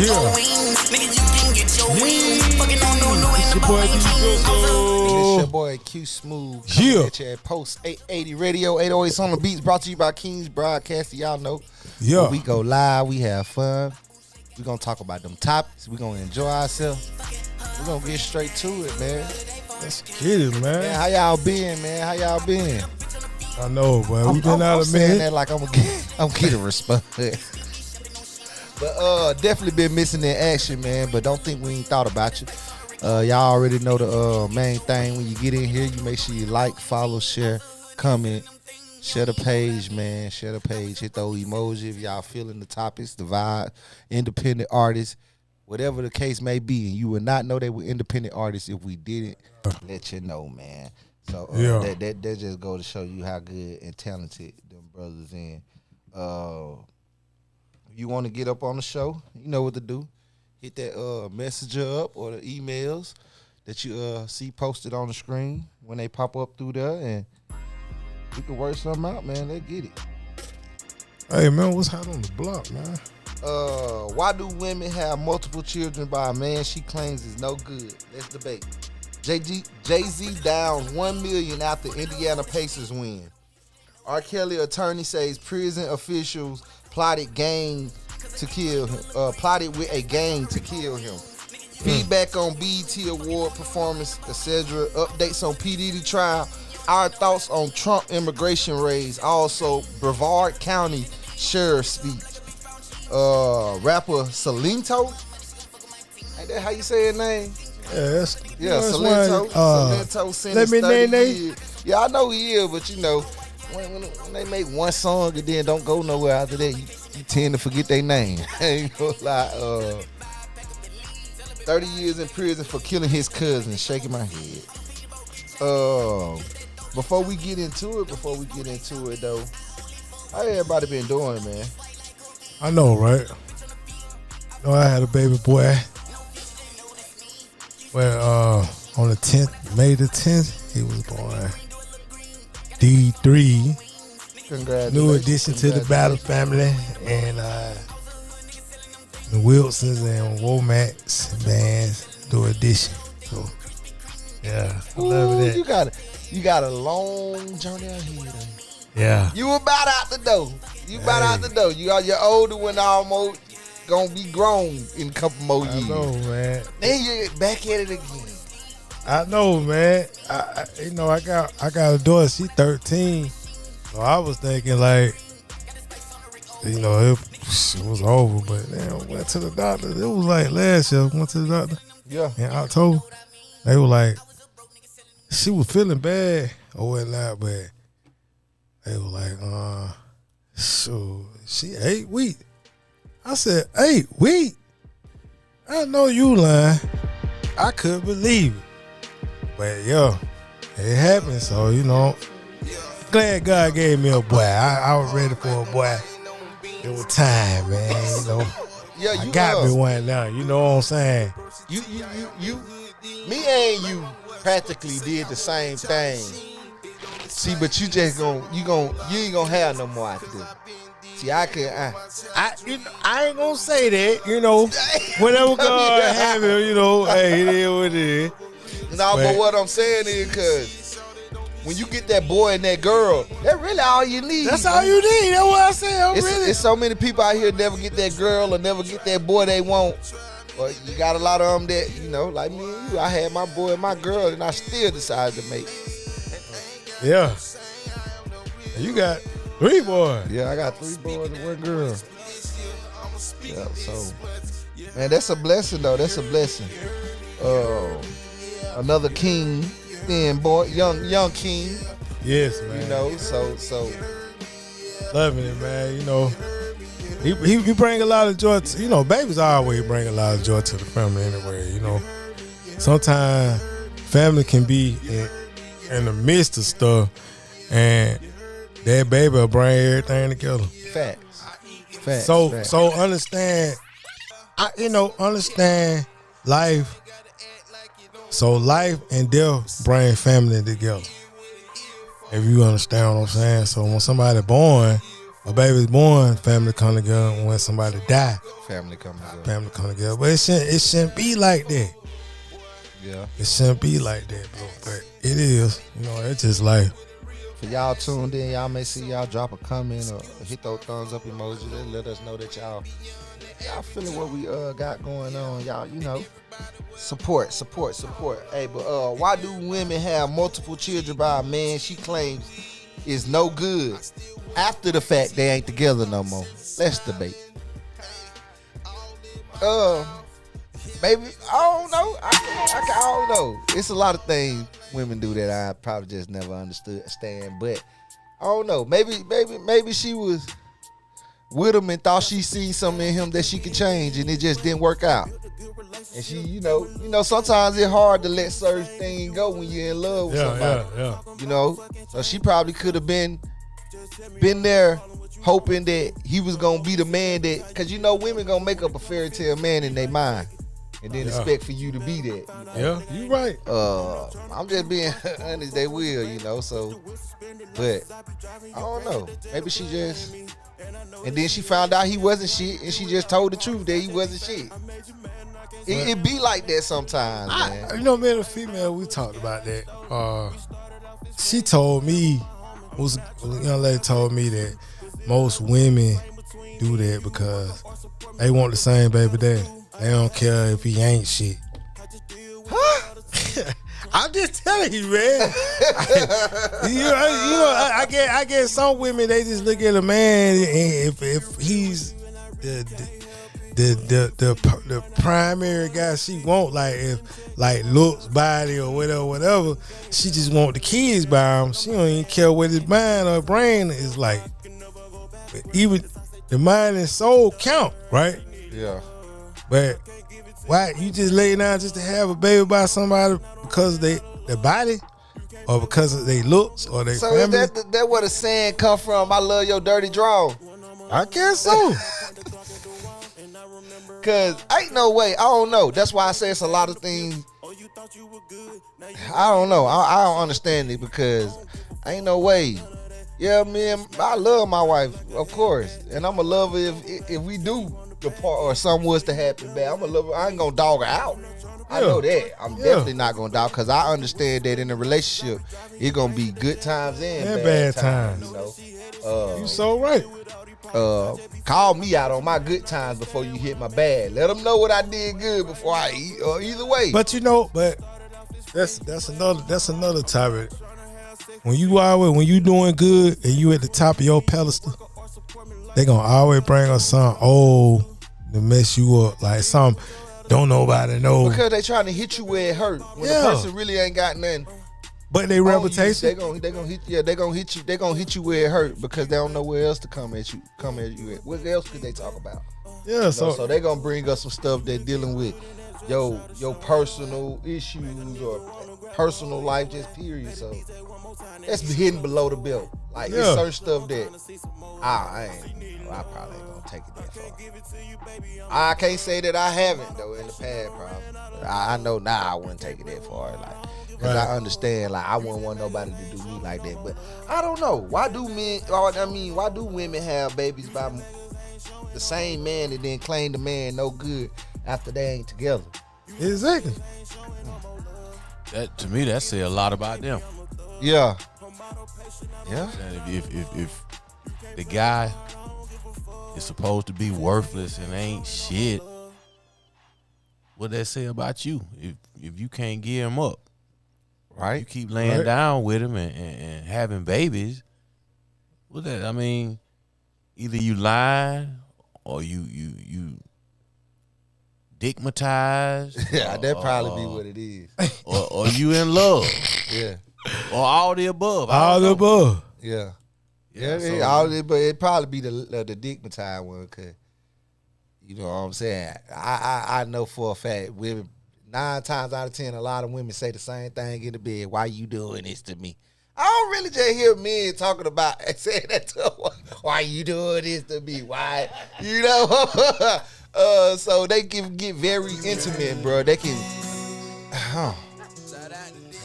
It's your boy Q Smooth coming at you at Post 880 Radio, 808 on the Beats, brought to you by Kings Broadcasting. Y'all know when we go live, we have fun. We're going to talk about them topics. We're going to enjoy ourselves. We're going to get straight to it, man. Let's get it, man. How y'all been, man? How y'all been? I know, but we've been out of saying that like I'm getting a response. But definitely been missing in action, man. But don't think we ain't thought about you. Y'all already know the main thing. When you get in here, you make sure you like, follow, share, comment, share the page, man. Share the page. Hit those emoji if y'all feeling the topics, the vibe, independent artists, whatever the case may be. And you would not know they were independent artists if we didn't let you know, man. So that just go to show you how good and talented them brothers in. If you want to get up on the show, you know what to do. Hit that messenger up or the emails that you see posted on the screen when they pop up through there, and we can work something out, man. Let's get it. Hey, man, what's hot on the block, man? Why do women have multiple children by a man she claims is no good? Let's debate. Jay-Z downs $1 million after Indiana Pacers win. R. Kelly attorney says prison officials plotted with a gang to kill him. Feedback on BET Award performance, etc. Updates on P-Diddy trial. Our thoughts on Trump immigration raids. Also, Brevard County Sheriff's speech. Rapper Silento. Ain't that how you say his name? Silento. Silento sentenced 30 years. Yeah, I know he is, but you know, when they make one song and then don't go nowhere after that, you tend to forget their name. I ain't gonna lie. 30 years in prison for killing his cousin. Shaking my head. Before we get into it though, how everybody been doing, man? I know, right? I had a baby boy. Well, on the 10th, May the 10th, he was born. D3. Congratulations. New addition to the Battle family. And the Wilsons and Womack's bands, new addition. So, yeah, I love that. You got a long journey ahead. Yeah. You about out the door. Your older one almost gonna be grown in a couple more years. I know, man. Then you're back at it again. I know, man. I got a daughter. She 13. So I was thinking like, it was over. But then went to the doctor. It was like last year. Went to the doctor. Yeah. In October. They were like, she was feeling bad or whatnot, but they were like, so she 8 weeks. I said, 8 weeks? I know you lying. I couldn't believe it. But yo, it happened. So, glad God gave me a boy. I was ready for a boy. It was time, man. Yeah, I got me one now. You know what I'm saying? Me and you practically did the same thing. See, but you just you ain't gonna have no more after this. See, I ain't gonna say that. Whatever God have it. Hey, it is what it is. No, but what I'm saying is, cause when you get that boy and that girl, that's really all you need. That's all you need. That's what I said. It's so many people out here never get that girl or never get that boy they want. Or you got a lot of them that, like me and you. I had my boy and my girl, and I still decided to make. Yeah. You got 3 boys. Yeah, I got 3 boys and 1 girl. Yeah, so man, that's a blessing though. That's a blessing. Another king, thin boy, young king. Yes, man. So loving it, man. He bring a lot of joy to, babies always bring a lot of joy to the family anyway. Sometimes family can be in the midst of stuff, and that baby will bring everything together. Facts. So understand, understand life. So life and death bring family together. If you understand what I'm saying. So when somebody born, a baby's born, family come together. When somebody die, Family coming together. family come together. But it shouldn't be like that. Yeah. It shouldn't be like that, bro. But it is. You know, it's just life. For y'all tuned in, y'all may see y'all drop a comment or hit those thumbs up emoji. That let us know that y'all feeling what we got going on. Y'all, you know, support. Hey, but why do women have multiple children by a man she claims is no good after the fact they ain't together no more? Let's debate. Maybe I don't know. I don't know. It's a lot of things women do that I probably just never understand. But I don't know. Maybe she was with him and thought she seen something in him that she could change, and it just didn't work out. And she, you know, sometimes it's hard to let certain things go when you're in love with somebody. Yeah. You know, so she probably could have been there hoping that he was gonna be the man that, because you know women gonna make up a fairy tale man in their mind and then expect for you to be that. You know? Yeah, you right. I'm just being honest, they will, you know, so, but I don't know. Maybe she just, and then she found out he wasn't shit and she just told the truth that he wasn't shit. It be like that sometimes, man. You know, me and a female, we talked about that. She told me, a young lady told me that most women do that because they want the same baby daddy. They don't care if he ain't shit. Huh? I'm just telling you, man. I get some women, they just look at a man and if he's the primary guy she want, like looks, body, or whatever, she just want the kids by him. She don't even care what his mind or brain is like. Even the mind and soul count, right? Yeah. But why you just lay down just to have a baby by somebody because of their body, or because of their looks, or their family? So is that where the saying come from? I love your dirty draw. I guess so. Cause ain't no way. I don't know. That's why I say it's a lot of things. I don't know. I don't understand it because ain't no way. Yeah, man, I love my wife, of course, and I'm a lover if we do the part or something was to happen bad. I'm a lover. I ain't gonna dog her out. I know that. I'm definitely not gonna dog because I understand that in a relationship, it's gonna be good times and bad times. You know, you so right. Call me out on my good times before you hit my bad. Let them know what I did good before I eat, or either way. But you know, that's another topic. When you doing good and you at the top of your pedestal, they gonna always bring us something old to mess you up, like something don't nobody know. Because they trying to hit you where it hurt when the person really ain't got nothing. But they reputation, they gonna hit you. They gonna hit you where it hurt because they don't know where else to come at you at. What else could they talk about? Yeah, so they gonna bring us some stuff that dealing with your personal issues or personal life, just period. So that's hidden below the belt. Like it's certain stuff that I probably ain't gonna take it that far. I can't say that I haven't though in the past, probably. I know now I wouldn't take it that far, like. Because I understand, like, I wouldn't want nobody to do me like that. But I don't know. Why do women have babies by the same man and then claim the man no good after they ain't together? Exactly. That, to me, that say a lot about them. Yeah. If the guy is supposed to be worthless and ain't shit, what that say about you? If you can't give him up. Right. You keep laying down with him and having babies. What that? I mean, either you lying or you dickmatized. Yeah, that probably be what it is. Or you in love. Yeah. Or all the above. All the above. Yeah. But it probably be the dickmatized one, cause you know what I'm saying. I know for a fact women. 9 times out of 10, a lot of women say the same thing in the bed. Why you doing this to me? I don't really just hear men talking about saying that to them. Why you doing this to me? Why? You know? So they can get very intimate, bro. They can.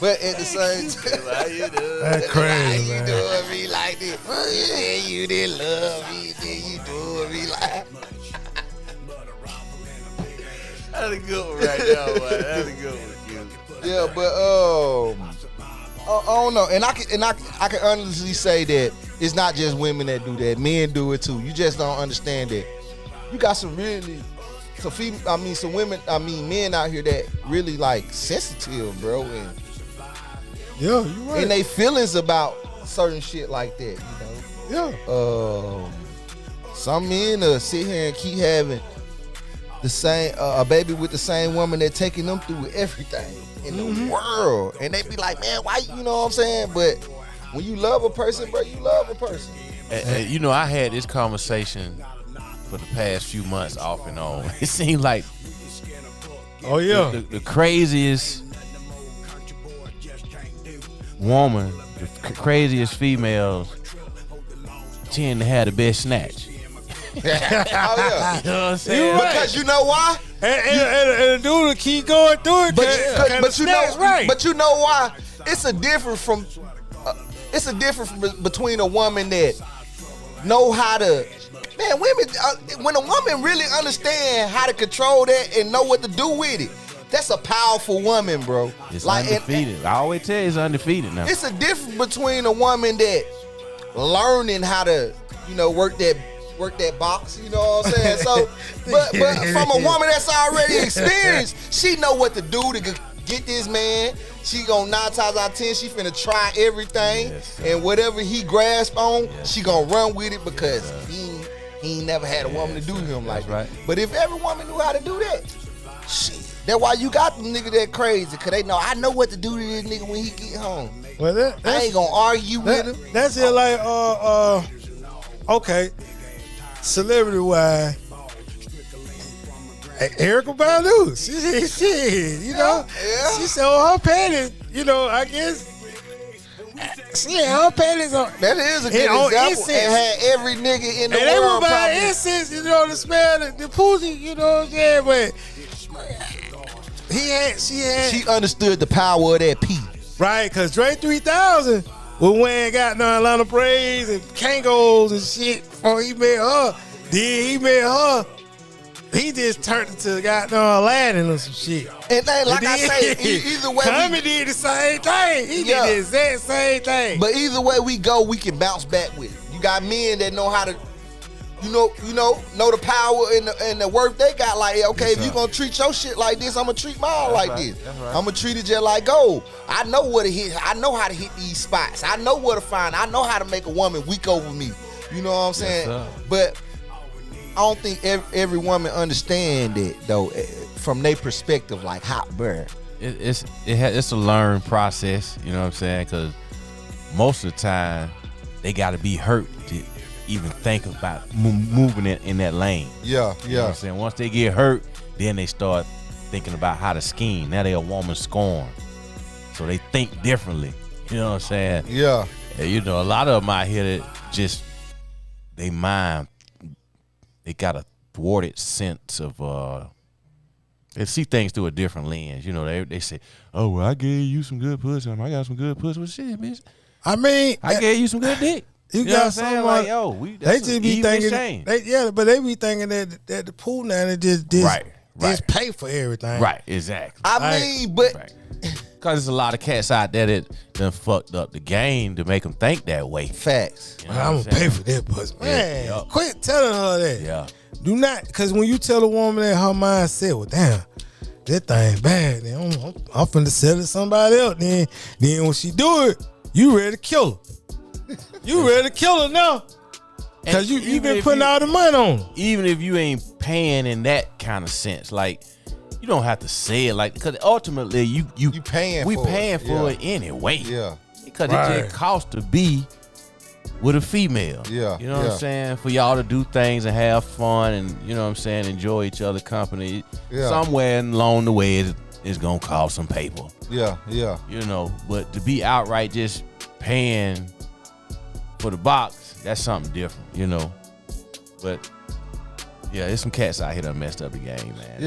But at the same time, Why you doing? That's crazy, why you man. doing me like this? Yeah, you didn't love me, then you doing me like. That's a good one right now, man. That's a good one, Yeah, but I don't know, and I can honestly say that it's not just women that do that. Men do it too. You just don't understand that. You got some really, some women, men out here that really like sensitive, bro, and Yeah, you right. they feelings about certain shit like that, you know. Yeah. Some men sit here and keep having the same a baby with the same woman that taking them through everything in the world, and they be like, man, why? You know what I'm saying? But when you love a person, bro, you love a person. And, you know, I had this conversation for the past few months off and on. It seemed like Oh yeah. the craziest woman, the craziest females tend to have the best snatch. Oh yeah. You know what I'm saying? You right. Because you know why? And the dude will keep going through it. But you know, right. but you know why? It's a difference between a woman that know how to. Man, women. When a woman really understand how to control that and know what to do with it, that's a powerful woman, bro. It's like undefeated. I always tell you it's undefeated now. It's a difference between a woman that learning how to, work that box, you know what I'm saying? So, but from a woman that's already experienced, she know what to do to get this man. She gonna 9 times out of 10, she finna try everything, and whatever he grasp on, she gonna run with it because he ain't never had a woman to do him like that. Right. But if every woman knew how to do that, shit. That's why you got them nigga that crazy, cause they know I know what to do to this nigga when he get home. Well, I ain't gonna argue with him. That's it. Like, okay, celebrity wise, Erykah Badu. She, Yeah. she sold her panties. I guess she had her panties on. That is a good And on example. incense. And had every nigga in the And they were world buying probably. incense, to smell the pussy, you know what I'm saying? But she had. She understood the power of that P. Right, because Dre 3000 was wearing goddamn Atlanta braids and Kangos and shit before he met her. Then he met her. He just turned into goddamn Aladdin or some shit. And then, like I say, either way, Tommy did the same thing. He did the exact same thing. but either way we go, we can bounce back with it. You got men that know how to, know the power and the worth they got. Like, okay, if you gonna treat your shit like this, I'm gonna treat mine like this. That's right. I'm gonna treat it just like gold. I know what to hit. I know how to hit these spots. I know where to find. I know how to make a woman weak over me. You know what I'm saying? sir. But I don't think every woman understand it though, from their perspective, like hot burn. It's a learned process, you know what I'm saying? Because most of the time they got to be hurt to even think about moving in that lane. Yeah, You know what I'm saying? Once they get hurt, then they start thinking about how to scheme. Now they a woman scorned, so they think differently. You know what I'm saying? Yeah. And, a lot of them out here that just they mind. They got a thwarted sense of they see things through a different lens. They say, "Oh, well, I gave you some good pussy. I got some good pussy." Well, shit, bitch. I mean, I gave you some good dick. You know what I'm got saying? some Like, yo, they just be thinking, but they be thinking that the pool now just pay for everything. Right, exactly. I mean, but Right. Because there's a lot of cats out there that done fucked up the game to make them think that way. facts. You know I'm what gonna pay saying? for that pussy. Man, Yeah. quit telling her that. Yeah. Do not, because when you tell a woman that her mindset, well, damn, that thing bad, then I'm finna sell it to somebody else. Then when she do it, you ready to kill her. You ready to kill her now. Because you been putting all the money on her. Even if you ain't paying in that kind of sense, like, you don't have to say it like, because ultimately we paying for it it anyway. Yeah. Because Right. it just costs to be with a female. Yeah, You know what yeah. I'm saying? For y'all to do things and have fun and, you know what I'm saying, enjoy each other's company. Yeah. Somewhere along the way it's going to cost some paper. Yeah. But to be outright just paying for the box, that's something different, But, yeah, there's some cats out here that messed up the game, man.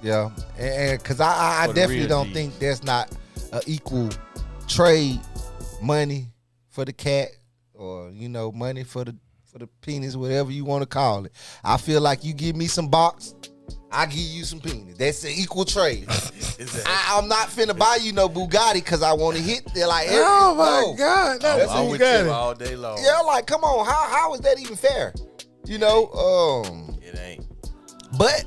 Yeah. And because I For the definitely real don't G's. think that's not. a equal trade, money for the cat, or money for the penis, whatever you want to call it. I feel like you give me some box, I give you some penis. That's an equal trade. I'm not finna buy you no Bugatti because I want to hit there like every. Oh my God, that's I'm with you all day long. Yeah, like come on, how is that even fair? It ain't. But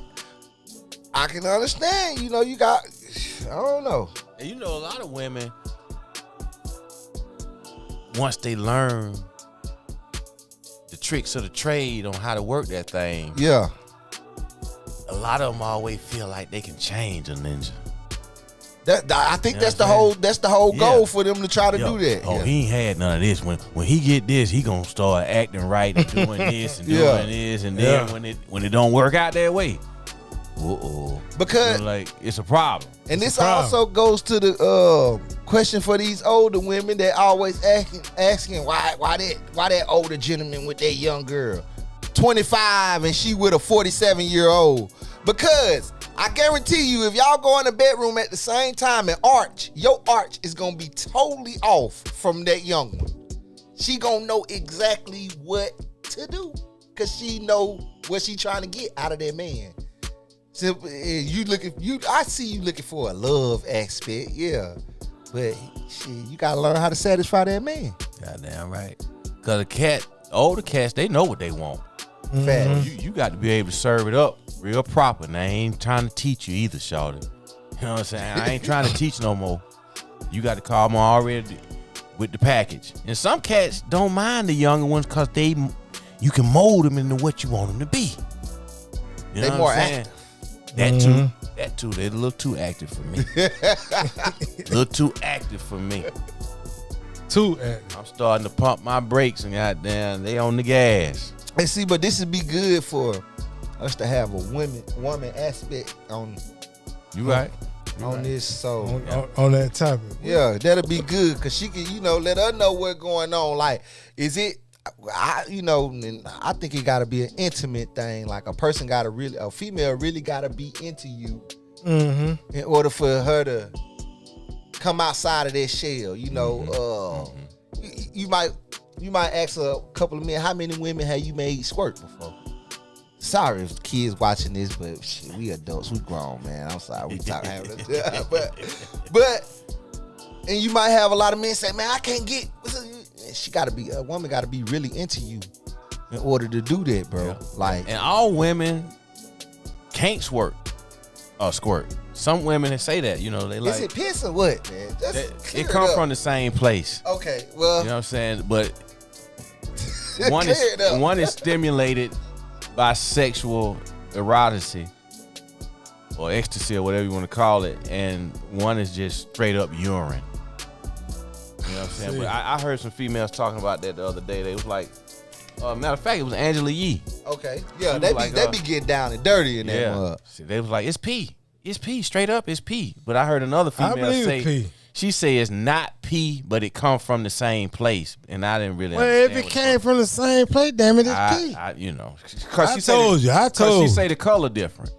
I can understand. You got. I don't know. And a lot of women, once they learn the tricks of the trade on how to work that thing, yeah, a lot of them always feel like they can change a ninja. I think that's the whole goal for them to try to do that. Oh, he ain't had none of this. When he get this, he gonna start acting right and doing this and doing this, and then when it don't work out that way, because it's a problem. And this also goes to the question for these older women that always asking why that older gentleman with that young girl, 25, and she with a 47-year-old. Because I guarantee you, if y'all go in the bedroom at the same time and your arch is gonna be totally off from that young one. She gonna know exactly what to do because she know what she trying to get out of that man. So I see you looking for a love aspect, yeah, but shit, you gotta learn how to satisfy that man. Goddamn right. Cause older cats, they know what they want. Fact. You got to be able to serve it up real proper. Now, I ain't trying to teach you either, shawty. You know what I'm saying? I ain't trying to teach no more. You got to call them already with the package. And some cats don't mind the younger ones because you can mold them into what you want them to be. You know they what more I'm saying? active. That too. They're a little too active for me. A little too active for me. Too active. I'm starting to pump my brakes and goddamn, they on the gas. And see, but this would be good for us to have a woman aspect on. You right. This, so on that topic. Yeah, that'll be good because she can, let her know what's going on. Like, is it? I think it got to be an intimate thing. Like a female really got to be into you in order for her to come outside of that shell. You might ask a couple of men, how many women have you made squirt before? Sorry if the kids watching this, but shit, we adults, we grown, man. I'm sorry, we talking but and you might have a lot of men say, man, I can't get. A woman got to be really into you in order to do that, bro. Yeah. Like, and all women can't squirt. Some women say that, they like. Is it piss or what, man? It come from the same place. Okay, well, you know what I'm saying, but one is stimulated by sexual eroticy or ecstasy or whatever you want to call it, and one is just straight up urine. You know what I'm saying? But I heard some females talking about that the other day. They was like, matter of fact, it was Angela Yee. Okay, yeah, they be getting down and dirty in that mud. See, they was like, it's pee. It's pee, straight up, it's pee. But I heard another female say, pee. She say it's not pee, but it come from the same place, and I didn't really. Well, understand if it came from the same place, damn it, it's pee. I told you. Because she say the color different.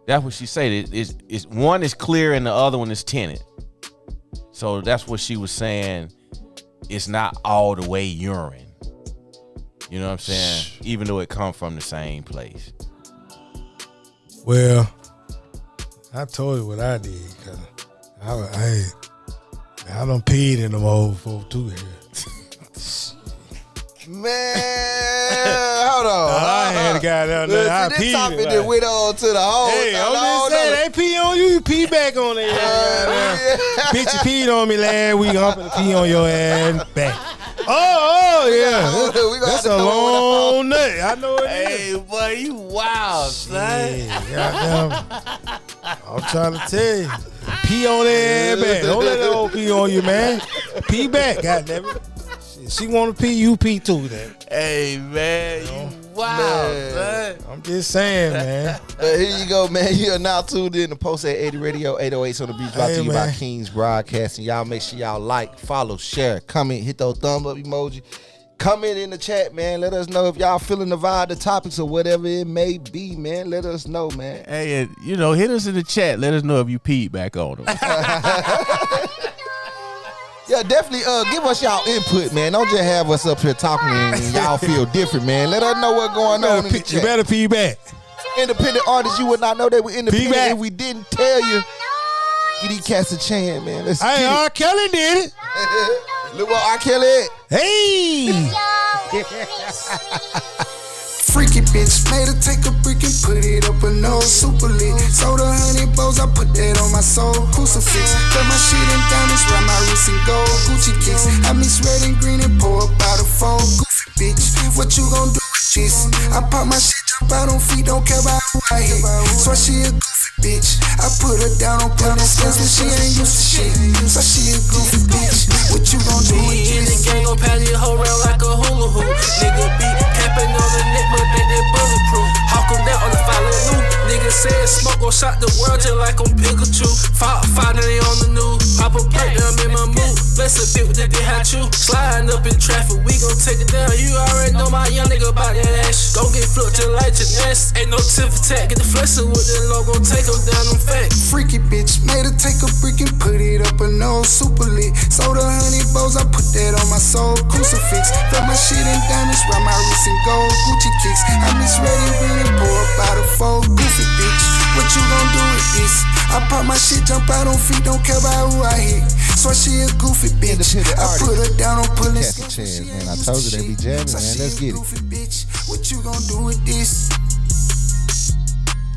That's what she said. It's one is clear and the other one is tinted. So that's what she was saying. It's not all the way urine. You know what I'm saying? Even though it come from the same place. Well, I told you what I did. Cause I done peed in them old folk too here. Man, hold on. I had a guy down there. I this peed. topic that went on to the whole. Hey, I'm just saying, they pee on you, you pee back on their ass. Bitch, you peed on me last week. I'm gonna pee on your ass back. Oh, yeah. That's a long nut. I know it is. Hey, boy, you wild, son. Goddamn. I'm trying to tell you. Pee on their ass back. Don't let that old pee on you, man. Pee back, goddamn it. She want to pee, you pee too, then. Hey, man, you wild, son. I'm just saying, man. Here you go, man. You are now tuned in to Post at 80 Radio, 808 on the beach, brought to you by Kings Broadcasting. Y'all make sure y'all like, follow, share, comment, hit those thumb up emoji. Comment in the chat, man. Let us know if y'all feeling the vibe, the topics, or whatever it may be, man. Let us know, man. Hey, hit us in the chat. Let us know if you peed back on them. Yeah, definitely. Give us y'all input, man. Don't just have us up here talking and y'all feel different, man. Let us know what's going on in the You chat. better feedback. Independent artists, you would not know they were independent Feedback. if we didn't tell you. Give these cats a chance, man. Let's Hey, get R. Kelly did it. it. Look what R. Kelly at. Hey. Freaky bitch, made her take a brick and put it up her nose. Super lit, sold 100 bows, I put that on my soul. Crucifix, cut my shit in diamonds, round my wrist and gold. Gucci kicks, I mix red and green and pour up out a fold. Goofy bitch, what you gon' do with this? I pop my shit, jump out on feet, don't care about who I hit. So she a goofy bitch, I put her down on plenty skins and she ain't used to shit. So she a goofy bitch, what you gon' do with In the this? gang, gon' pass your hoe round like a hula hoop. Nigga be capping on the neck, but think they bulletproof. Hawk 'em down on the follow loop. Nigga said smoke gon' shot the world just like on Pikachu. Fight they on the news. Pop a plate, I'm in my mood. Bless a bit with the hot you. Sliding up in traffic, we gon' take it down. You already know my young nigga about that ass. Don't get flipped just like Janess. Ain't no tip for tat, get the flexin' with the logo, take 'em down them fat. Freaky bitch, made her take a brick and put it up her nose. Super lit, sold 100 bows, I put that on my soul. Crucifix, cut my shit in diamonds, round my wrist and gold. Gucci kicks, I mix red and green and pour up out a fold. Goofy bitch, what you gon' do with this? I pop my shit, jump out on feet, don't care about who I hit. So she a goofy bitch, I put her down on pulling Cats a chance, man. I told you they be jamming, So man. she Let's a get it. goofy bitch, what you gon' do with this?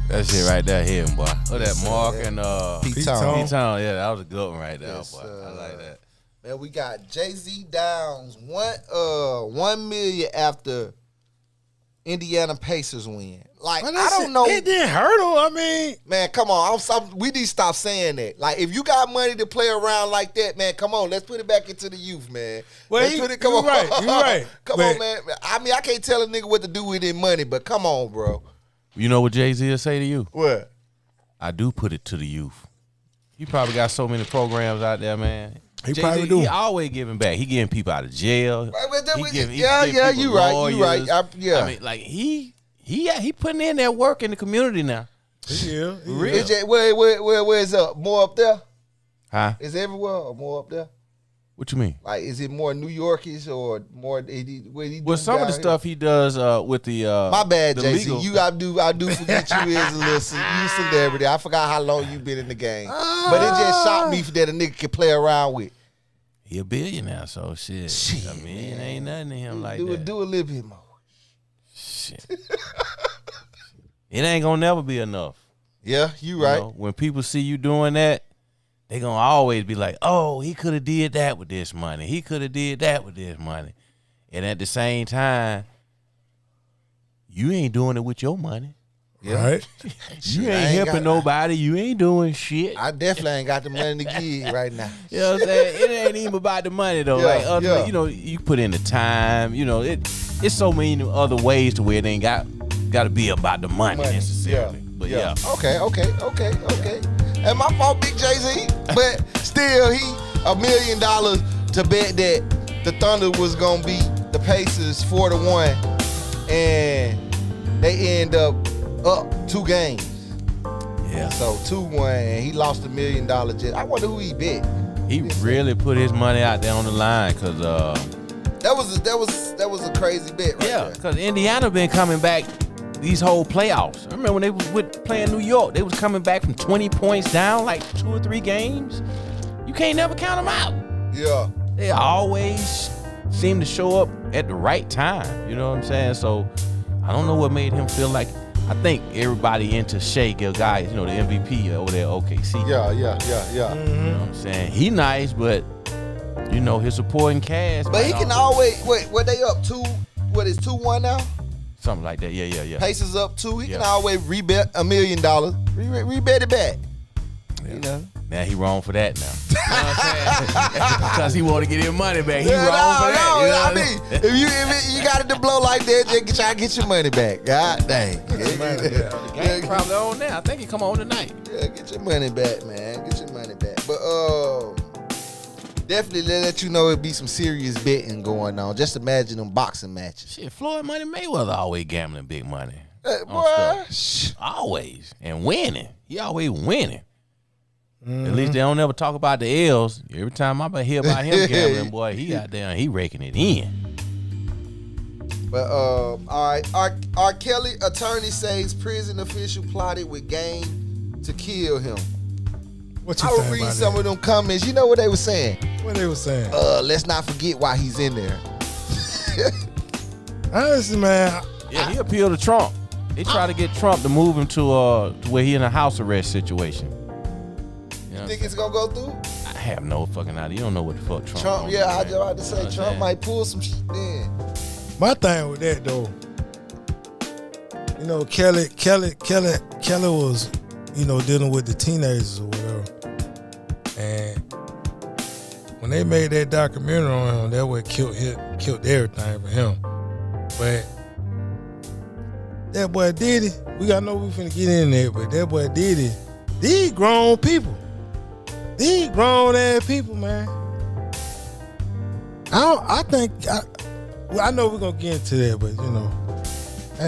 That shit right there, him, boy. Oh, that Mark and P-Tone. P-Tone. Yeah, that was a good one right there, Yes, boy. I like that. Man, we got Jay-Z Downs 1 million after Indiana Pacers win. Like, I don't know. It didn't hurt him. I mean, Man, come on. We need to stop saying that. Like, if you got money to play around like that, man, come on. Let's put it back into the youth, man. Well, Let's you put it, come on. right. You right. Come But- on, man. I mean, I can't tell a nigga what to do with his money, but come on, bro. You know what Jay-Z will say to you? What? I do put it to the youth. He probably got so many programs out there, man. He Jay-Z, probably do. He always giving back. He getting people out of jail. He Yeah, giving you people right. You lawyers. right. Yeah. I mean, like he putting in that work in the community now. yeah. Real. Is it, where is up? More up there? Huh? Is it everywhere or more up there? What you mean? Like, is it more New Yorkish or more? What he Well, do some of down the here? stuff he does with the My bad, the Jay-Z. legal- I do forget you is a little you celebrity. I forgot how long you been in the game, but it just shocked me that a nigga can play around with. He a billionaire, so shit. I mean, it ain't nothing to him like that. Do a little bit more. Shit. It ain't gonna never be enough. Yeah, you You right. know, when people see you doing that, they gonna always be like, "Oh, he could have did that with this money. He could have did that with this money." And at the same time, you ain't doing it with your money. Right. You I ain't ain't helping got- nobody. You ain't doing shit. I definitely ain't got the money to give right now. You know what I'm saying? It ain't even about the money though. Yeah, Like other, yeah. you know, you put in the time. You know, it's so many other ways to where it ain't got to be about the money necessarily. But yeah. Okay. And my fault, Big Jay-Z. But still, he $1 million to bet that the Thunder was gonna beat the Pacers 4-1, and they end up 2 games. Yeah. So 2-1, and he lost $1 million. Just I wonder who he bet. He really put his money out there on the line because That was a crazy bet, right yeah, there. because Indiana been coming back these whole playoffs. I remember when they was playing New York, they was coming back from 20 points down like 2 or 3 games. You can't never count them out. Yeah. They always seem to show up at the right time. You know what I'm saying? So I don't know what made him feel like. I think everybody into Shea Gilgeous, you know, the MVP over there at OKC. Yeah. You know what I'm saying? He nice, but you know his supporting cast. But he might can also- always what they up 2? What is 2-1 now? something like that. Yeah. Pacers up 2. He can Yeah. always rebet $1 million. Rebet it back. You know. Now he wrong for that now. You know what I'm saying? Because he want to get his money back. He Yeah, wrong for that. You know I what mean, if you got it to blow like that, just try to get your money back. God dang. The game probably on now. I think he come on tonight. Yeah, get your money back, man. Get your money back. But definitely let you know it'd be some serious betting going on. Just imagine them boxing matches. Shit, Floyd Money Mayweather always gambling big money. Hey, On boy, Always. And winning. He always winning. At least they don't ever talk about the L's. Every time I hear about him gambling, boy, he out there and he raking it in. But all right, R. Kelly attorney says prison official plotted with gang to kill him. What you I was think reading about some that? of them comments. You know what they were saying? What they was saying? Let's not forget why he's in there. Honestly, man, Yeah, he appealed to Trump. They tried to get Trump to move him to where he in a house arrest situation. You know Think it's gonna go through? I have no fucking idea. You don't know what the fuck Trump. Trump, gonna yeah, do, I man. just about to You say know what I'm Trump saying? might pull some shit in. my thing with that though, you know, Kelly was, you know, dealing with the teenagers or whatever, and when they made that documentary on him, that what killed everything for him. But that boy Diddy, we gotta know we finna get in there, but that boy Diddy, these grown people, these grown ass people, man. I know we're gonna get into that, but you know.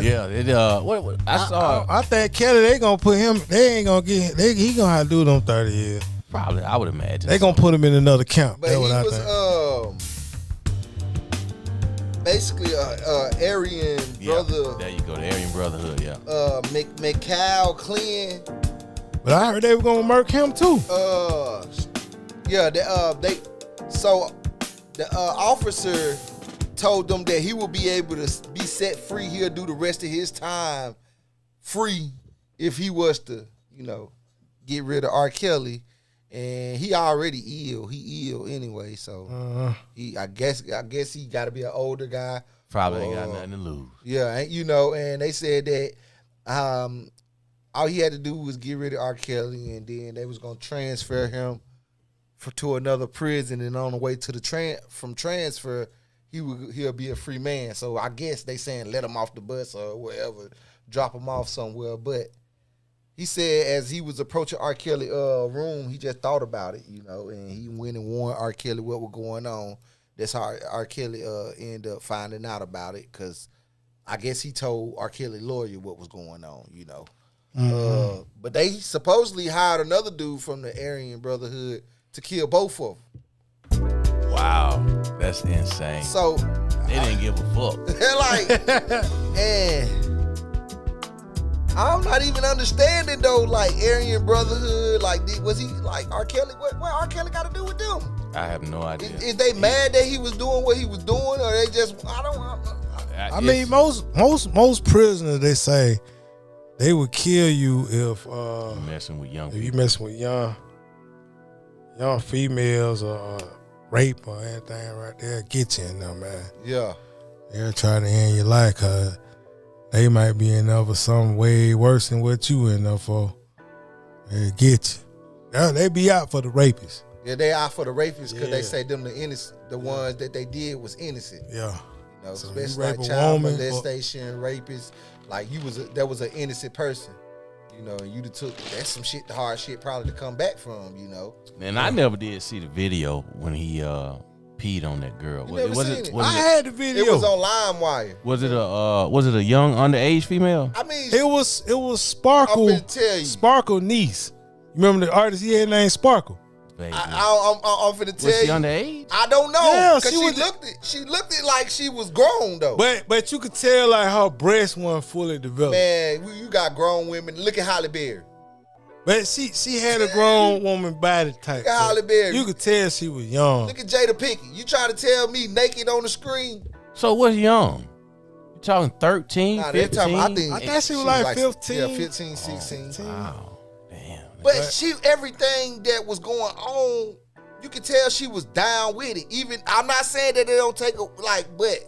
Yeah, what I saw. I think Kelly, they gonna put him. They ain't gonna get. He gonna have to do them 30 years. Probably, I would imagine. They gonna put him in another camp. But That's he what I was think. basically Aryan brother. There you go, the Aryan Brotherhood. Yeah. McCall Clean. But I heard they were gonna murk him too. Yeah, the officer told them that he will be able to be set free. He'll do the rest of his time free if he was to, you know, get rid of R. Kelly. And he already ill. He ill anyway. So I guess he got to be an older guy. Probably ain't got nothing to lose. Yeah, you know. And they said that all he had to do was get rid of R. Kelly, and then they was gonna transfer him to another prison. And on the way to the transfer, he'll be a free man. So I guess they saying let him off the bus or wherever, drop him off somewhere. But he said as he was approaching R. Kelly room, he just thought about it, you know, and he went and warned R. Kelly what was going on. That's how R. Kelly ended up finding out about it, because I guess he told R. Kelly lawyer what was going on, you know. But they supposedly hired another dude from the Aryan Brotherhood to kill both of them. Wow, that's insane. So They didn't give a fuck. they're like, and I'm not even understanding though. Like Aryan Brotherhood, like was he like R. Kelly? What R. Kelly got to do with them? I have no idea. Is they mad that he was doing what he was doing, or they just I mean, most prisoners, they say they would kill you if messing with young if you people. messing with young females or rape or anything right there, get you in there, man. Yeah. They'll try to end your life, cause they might be in there for something way worse than what you in there for. They'll get you. They be out for the rapists. Yeah, they out for the rapists because they Yeah. say them the innocent, the ones that they did was innocent. Yeah. You know, So you especially rape like a child woman or- molestation, rapists. Like that was an innocent person. You know, and you took that's some shit, the hard shit probably to come back from. You know, And I never did see the video when he peed on that girl. You never seen it? I had the video. it was on LimeWire. Was it a young underage female? I mean, It was Sparkle. I'm finna tell you. Sparkle niece. You remember the artist he had named Sparkle? Baby. I'm finna tell Was she you. underage? I don't know. Yeah, Cause she looked it like she was grown though. But you could tell like her breast wasn't fully developed. Man, you got grown women. Look at Halle Berry. But she had a grown woman body type. Look at Halle Berry. You could tell she was young. Look at Jada Pinkett. You trying to tell me naked on the screen? So what's young? You talking 13, Nah, they 15? talking- I think I thought she was like 15. Yeah, 15, 16. Wow. Damn. But she, everything that was going on, you could tell she was down with it. Even, I'm not saying that they don't take a, like, but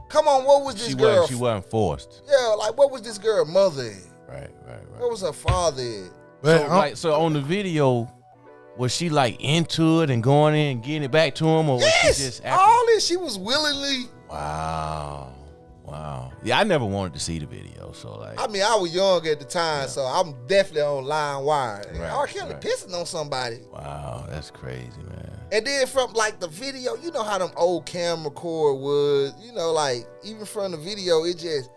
come on, what was this girl? She wasn't forced. Yeah, like, what was this girl mother in? Right. What was her father in? But So on the video, was she like into it and going in and getting it back to him, or was she Yes, just all this. She was willingly. Wow. Yeah, I never wanted to see the video, so like. I mean, I was young at the time, so I'm definitely on LimeWire. Right, R. Kelly right. pissing on somebody. Wow, that's crazy, man. And then from like the video, you know how them old camera cord was, you know, like even from the video, it just,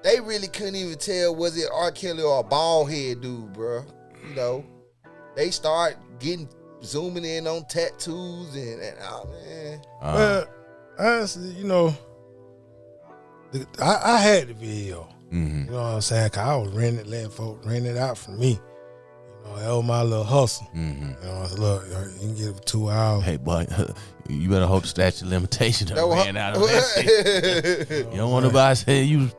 they really couldn't even tell was it R. Kelly or a bald head dude, bro. You know, they start zooming in on tattoos and oh man. Well, honestly, you know, I had the video. Mm-hmm. You know what I'm saying? Cause I was letting folks rent it out for me. You know, that was my little hustle. Mm-hmm. You know, I said, look, you can get it for 2 hours. Hey, boy, you better hope the statute of limitations ran out of that shit. You don't want nobody to say you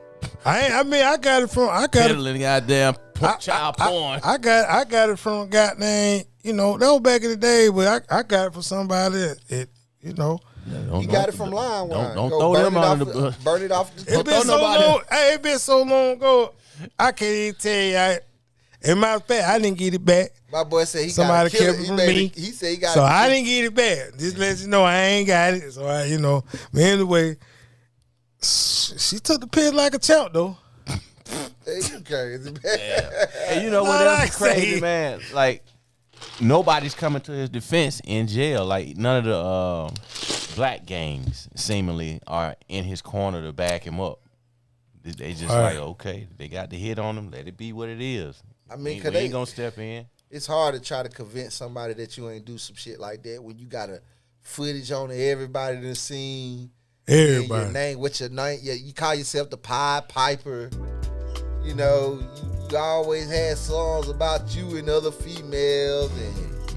I got it from peddling goddamn child porn. I got it from goddamn, you know, that was back in the day, but I got it from somebody that you know. You got it from LimeWire. Don't throw them under the bus. Burn it off. It been so long. Hey, it been so long ago. I can't even tell you. In matter of fact, I didn't get it back. My boy said he Somebody got kept it from me. He said he got so it. I didn't get it back. Just let you know I ain't got it. So I, you know. But anyway, she took the pill like a champ though. Hey, you crazy, man. And you know what else is crazy, man? Like, nobody's coming to his defense in jail. Like, none of the black gangs seemingly are in his corner to back him up. They just okay, they got the hit on him. Let it be what it is. I mean, we ain't gonna step in. It's hard to try to convince somebody that you ain't do some shit like that when you got a footage on everybody done seen. Everybody. Your name, what's your name? Yeah, you call yourself the Pied Piper. You know, you always had songs about you and other females,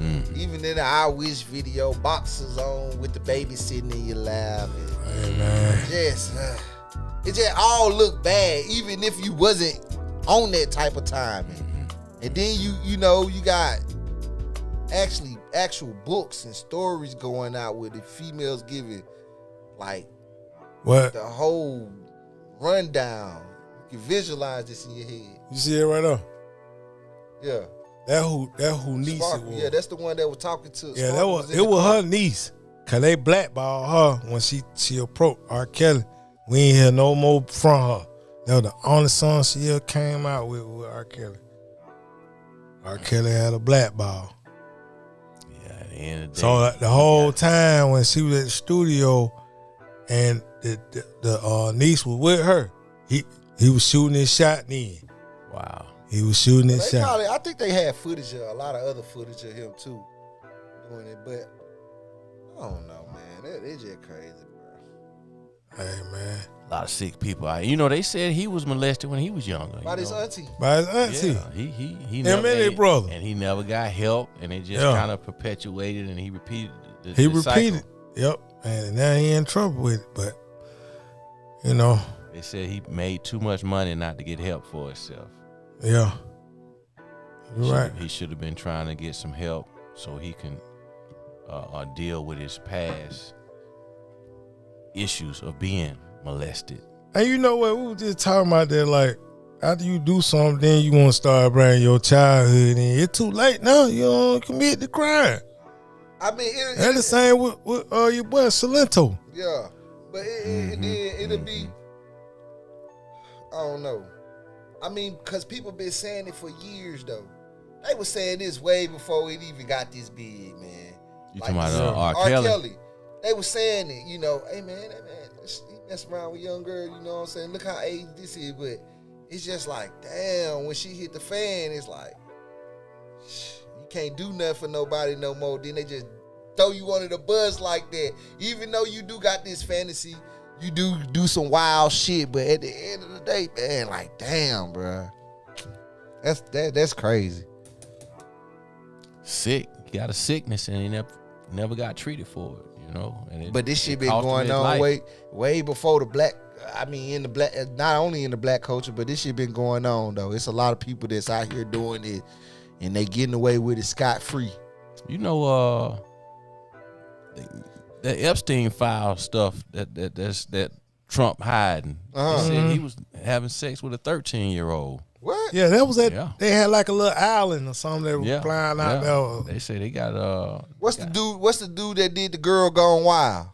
and even in the I Wish video, boxers on with the baby sitting in your lap. Hey, man. It just all look bad, even if you wasn't on that type of time. And then you know you got actual books and stories going out with the females giving like What? the whole rundown. You can visualize this in your head. You see it right there? Yeah. That who niece it was. Yeah, that's the one that was talking to. Yeah, that was it was her niece. Cause they blackballed her when she approached R. Kelly. We ain't hear no more from her. That was the only song she ever came out with R. Kelly. R. Kelly had a blackball. Yeah, at the end of the day. So the whole time when she was at the studio and the niece was with her, he was shooting his shot then. Wow. He was shooting his shot. I think they had footage of a lot of other footage of him too doing it, but I don't know, man. It's just crazy, bro. Hey, man. A lot of sick people. You know, they said he was molested when he was younger. By his auntie. By his auntie. Yeah, he Him never, and his brother. And he never got help, and it just kind of perpetuated, and he repeated the He cycle. repeated. Yep. And now he in trouble with it. But, you know. They said he made too much money not to get help for himself. Yeah. You're right. He should have been trying to get some help so he can deal with his past issues of being molested. And you know what? We were just talking about that, like, after you do something, then you want to start bringing your childhood in. It's too late now. You don't commit the crime. I mean, that's the same with your boy Silento. Yeah. But it'll be, I don't know. I mean, because people been saying it for years, though. They were saying this way before it even got this big, man. You like talking about R. Kelly? They were saying it, you know, hey, man, he mess around with young girl, you know what I'm saying? Look how age this is, but it's just like, damn, when she hit the fan, it's like, you can't do nothing for nobody no more. Then they just throw you under the bus like that. Even though you do got this fantasy, you do some wild shit, but at the end of the day, man, like, damn, bro. That's crazy. Sick. He got a sickness and he never got treated for it, you know. And but this shit been going on way before the black. I mean, in the black, not only in the black culture, but this shit been going on though. It's a lot of people that's out here doing it, and they getting away with it scot free. You know, the Epstein file stuff that Trump hiding. They said he was having sex with a 13-year-old. What? Yeah, that was at. Yeah. They had like a little island or something that was flying out there. They say they got What's the dude that did the Girl Gone Wild?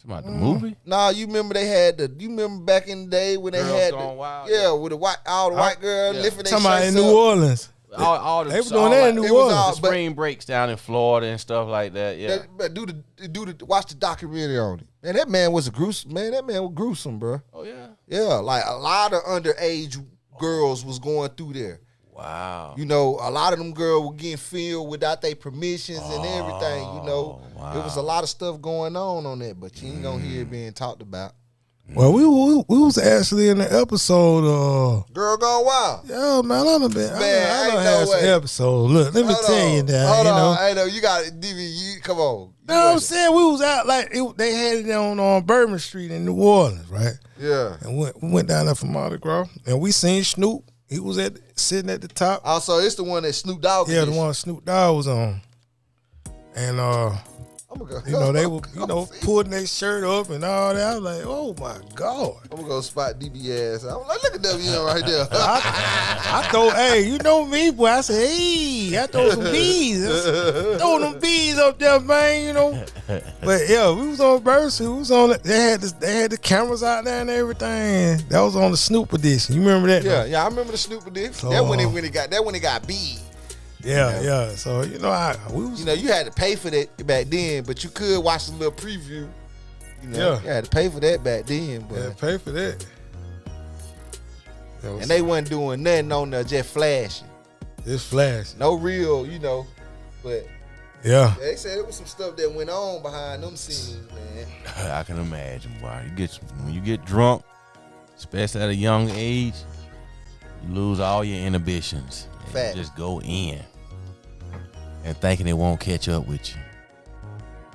About the movie? Nah, you remember they had you remember back in the day when they had Wild, with the white girl lifting their talking about in New up. Orleans. All they were doing that in New Orleans. The spring breaks down in Florida and stuff like that. Yeah, but watch the documentary on it. Man, that man was gruesome. Man, that man was gruesome, bro. Oh yeah. Yeah, like a lot of underage girls was going through there. Wow. You know, a lot of them girls were getting filmed without their permissions and everything. You know, There was a lot of stuff going on that, but you ain't gonna hear it being talked about. Well, we was actually in the episode. Girl Gone Wild. Yeah, man, I done ain't had no some way. episodes. Look, let me tell you that. Hold you on, know, I know you got it. DV, come on. You know what I'm saying? We was out they had it on Bourbon Street in New Orleans, right? Yeah. And we went down there for Mardi Gras, and we seen Snoop. He was sitting at the top. Also, it's the one that Snoop Dogg. Yeah, the one Snoop Dogg was on. And I'm gonna go. you know, they were, pulling their shirt up and all that. I was like, oh my God. I'm gonna go spot DB ass. I'm like, look at WM right there. I throw, hey, you know me, boy. I said, hey, I throw some bees. Throw them bees up there, man, you know. But yeah, we was on Burst. We was on they had the cameras out there and everything. That was on the Snoop edition. You remember that? Yeah, I remember the Snoop edition. So, that when it got big. Yeah. So we was. You know, you had to pay for that back then, but you could watch a little preview. You know, you had to pay for that back then, but Yeah, pay for that. and they wasn't doing nothing on there, just flashing. It's flash. No real, you know, but Yeah. they said there was some stuff that went on behind them scenes, man. I can imagine why when you get drunk, especially at a young age, you lose all your inhibitions. And Fact. you just go in and thinking it won't catch up with you.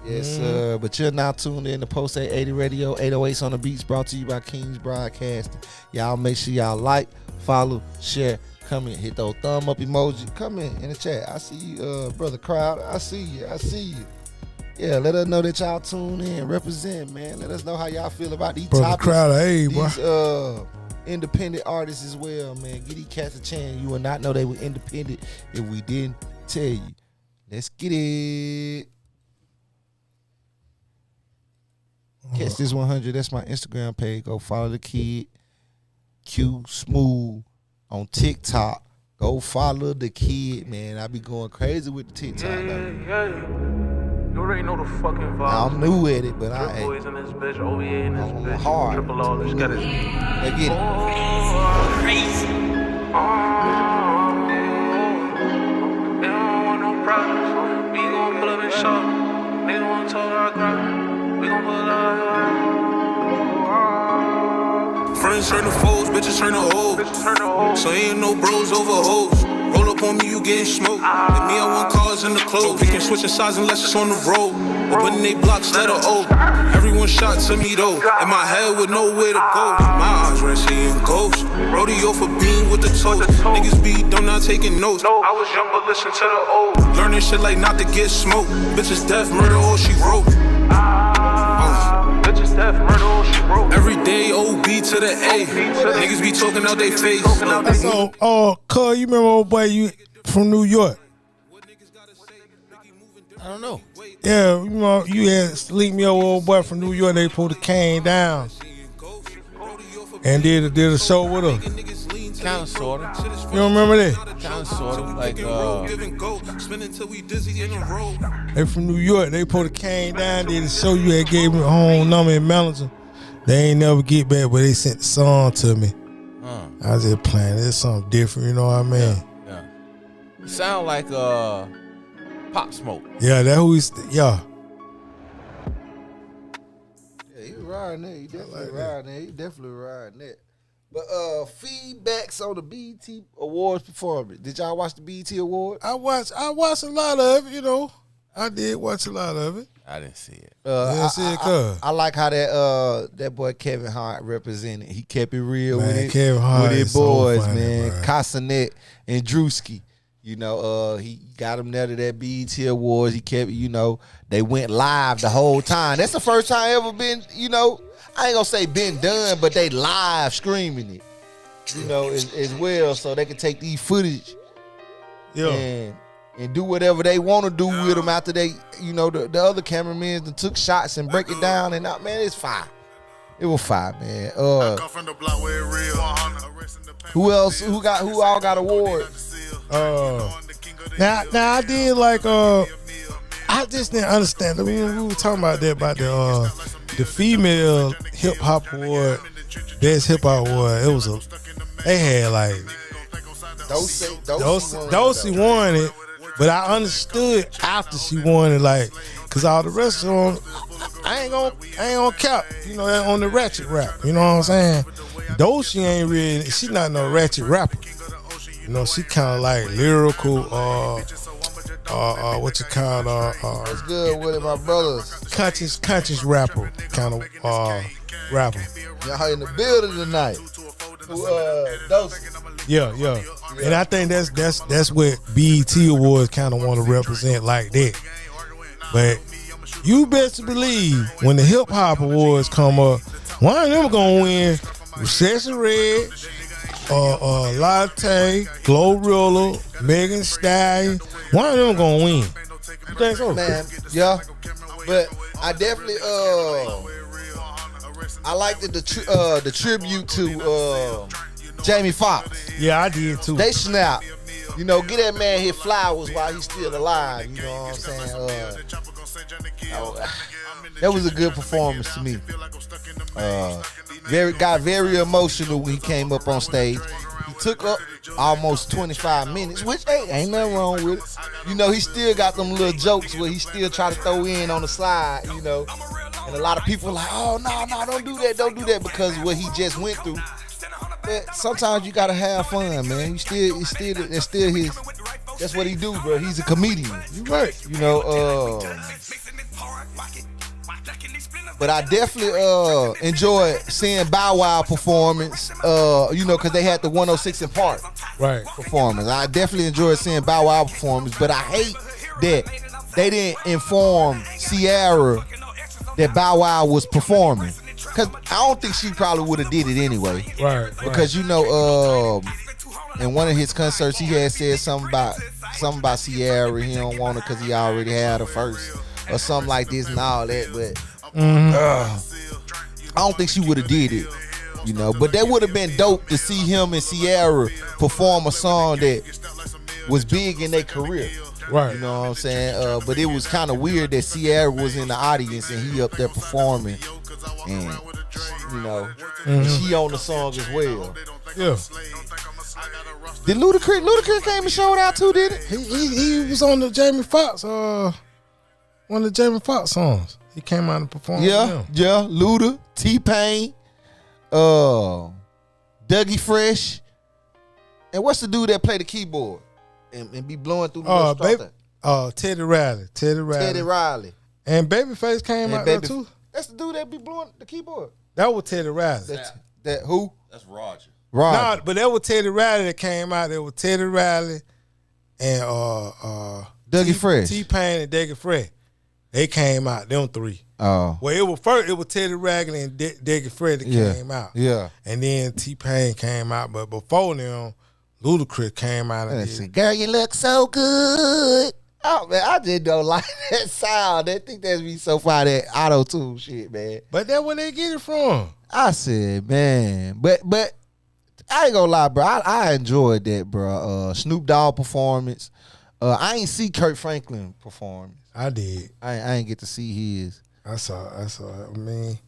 Yes, but you're now tuned in to Post 880 Radio, 808s on the Beats, brought to you by Kings Broadcasting. Y'all make sure y'all like, follow, share, comment, hit those thumb up emoji. Come in the chat. I see you, brother Crowder. I see you. Yeah, let us know that y'all tune in, represent, man. Let us know how y'all feel about these Brother topics. Crowder, hey, boy. These independent artists as well, man. Get these cats a chance. You would not know they were independent if we didn't tell you. Let's get it. Catch this 100. That's my Instagram page. Go follow the kid. Q Smooth on TikTok. Go follow the kid, man. I be going crazy with the TikTok. You already know the fucking vibe. I'm new at it, but I Drip ain't. boys in this bitch, OVA in this I'm bitch. hard. Triple R, let's get it. Let's get it. Crazy. They don't want no problems. We gon' pull up and shop. They don't want to talk our grind. We gon' pull up. Friends turn to foes, bitches turn to hoes. So ain't no bros over hoes. Roll up on me, you getting smoked. Like me, I want cars in the clothes. We can switch sides unless it's on the road. Open they blocks, letter O. Everyone shot to me though. In my head with nowhere to go. My eyes red, seeing ghosts. Rodeo for being with the toast. Niggas be dumb, not taking notes. I was young, but listen to the old. Learning shit like not to get smoked. Bitches death, murder, all she wrote. Bitches death, murder, all she wrote. Every day, OB to the A. Niggas be talking out they face. So, cuz, you remember old boy you from New York? I don't know. Yeah, you know, you had Leak Me old boy from New York. They pulled the cane down and did a show with her. Kind of, sort of. You don't remember that? Kind of, sort of. Like, They from New York. They pulled the cane down, did a show. You had gave me a home number and manager. They ain't never get back, but they sent the song to me. I was just playing. It's something different, you know what I mean? Yeah. Sound like Pop Smoke. Yeah, that who he's, yeah. Yeah, he riding that. He definitely riding that. But feedbacks on the BET Awards performance. Did y'all watch the BET Awards? I watched a lot of it, you know. I did watch a lot of it. I didn't see it. I like how that boy Kevin Hart represented. He kept it real with Kevin Hart with his is so boys, funny, man. bro. Casanet and Drewski. You know, he got them there to that BET Awards. He kept, you know, they went live the whole time. That's the first time ever been, you know, I ain't gonna say been done, but they live streaming it, you know, as well, so they can take these footage and do whatever they want to do with them after they, you know, the other cameramen that took shots and break it down and man, it's fire. It was fire, man. Who else? Who all got awards? Now I did like I just didn't understand. I mean, we were talking about that about the female hip hop award, best hip hop award. It was they had like Dosey won it, but I understood after she won it, like, cause all the rest of them, I ain't gonna count, you know, on the ratchet rap. You know what I'm saying? Dosey ain't really, she not no ratchet rapper. You know, she kind of like lyrical, what you call What's good with it, my brothers? conscious rapper kind of rapper. Y'all in the building tonight. Dosey. Yeah. And I think that's what BET Awards kind of want to represent like that. But you best believe when the Hip Hop Awards come up, one of them gonna win Recession Red, Latte, Glorilla, Megan Thee Stallion. One of them gonna win. You think so? Man, yeah. But I definitely I liked the tribute to Jamie Foxx. Yeah, I did too. They snap. You know, get that man his flowers while he's still alive. You know what I'm saying? That was a good performance to me. Got very emotional when he came up on stage. He took up almost 25 minutes, which ain't nothing wrong with it. You know, he still got them little jokes where he still try to throw in on the side, you know. And a lot of people are like, oh, no, don't do that because of what he just went through. But sometimes you gotta have fun, man. It's still his. That's what he do, bro. He's a comedian. You right. You know. But I definitely enjoyed seeing Bow Wow performance. You know, because they had the 106 in Park performance. I definitely enjoyed seeing Bow Wow performance. But I hate that they didn't inform Ciara that Bow Wow was performing. Cause I don't think she probably would have did it anyway. Right. Because you know, in one of his concerts, he had said something about Ciara. He don't want her because he already had her first, or something like this and all that. But I don't think she would have did it. You know, but that would have been dope to see him and Ciara perform a song that was big in their career. Right. You know what I'm saying? But it was kind of weird that Ciara was in the audience and he up there performing. And, you know, she on the song as well. Yeah. Did Ludacris came and showed out too, did it? He was on the Jamie Foxx, one of the Jamie Foxx songs. He came out and performed with him. Yeah. Luda, T-Pain, Dougie Fresh. And what's the dude that play the keyboard and be blowing through the Teddy Riley. Teddy Riley. And Babyface came out there too. That's the dude that be blowing the keyboard. That was Teddy Riley. That who? That's Roger. No, but that was Teddy Riley that came out. There was Teddy Riley and Dougie Fresh. T-Pain and Dougie Fresh. They came out, them three. Oh. Well, it was Teddy Riley and Dougie Fresh that came out. Yeah. And then T-Pain came out, but before them, Ludacris came out and did. Girl, you look so good. Oh man, I just don't like that sound. I think that's be so far that auto-tune shit, man. But that's where they get it from. I said, man, but I ain't gonna lie, bro. I enjoyed that, bro. Snoop Dogg performance. I ain't see Kurt Franklin performance. I did. I ain't get to see his. I saw. I mean,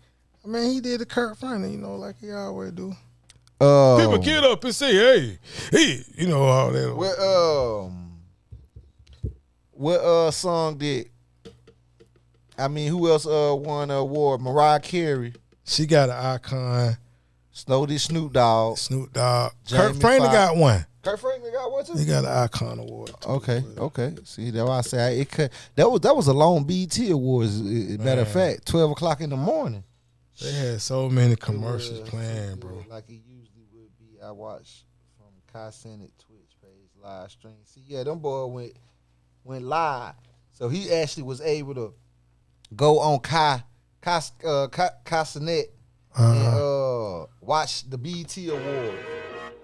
he did the Kurt Franklin, you know, like he always do. People get up and say, hey, you know all that. What song did? I mean, who else won an award? Mariah Carey. She got an icon. Snoop Dogg. Kurt Franklin got one. Kurt Franklin got one too. He got an icon award. Okay. See, that's why I say it could. That was a long BET Awards. Matter of fact, 12:00 in the morning. They had so many commercials playing, bro. Like it usually would be. I watched from Kai Senate Twitch page live stream. See, yeah, them boy went live, so he actually was able to go on Kai Senate and watch the BET Awards.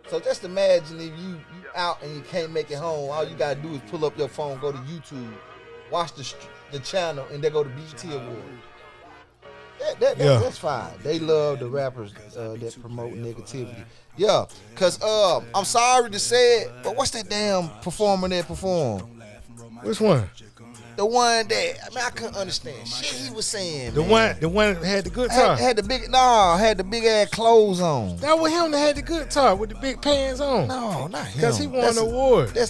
So just imagine if you out and you can't make it home, all you gotta do is pull up your phone, go to YouTube, watch the channel, and they go to BET Awards. That's fine. They love the rappers that promote negativity. Yeah, cause I'm sorry to say it, but what's that damn performer that performed? Which one? The one that I couldn't understand shit he was saying. The one that had the good top. Had the big ass clothes on. That was him that had the good top with the big pants on. No, not him. Because he won an award. He a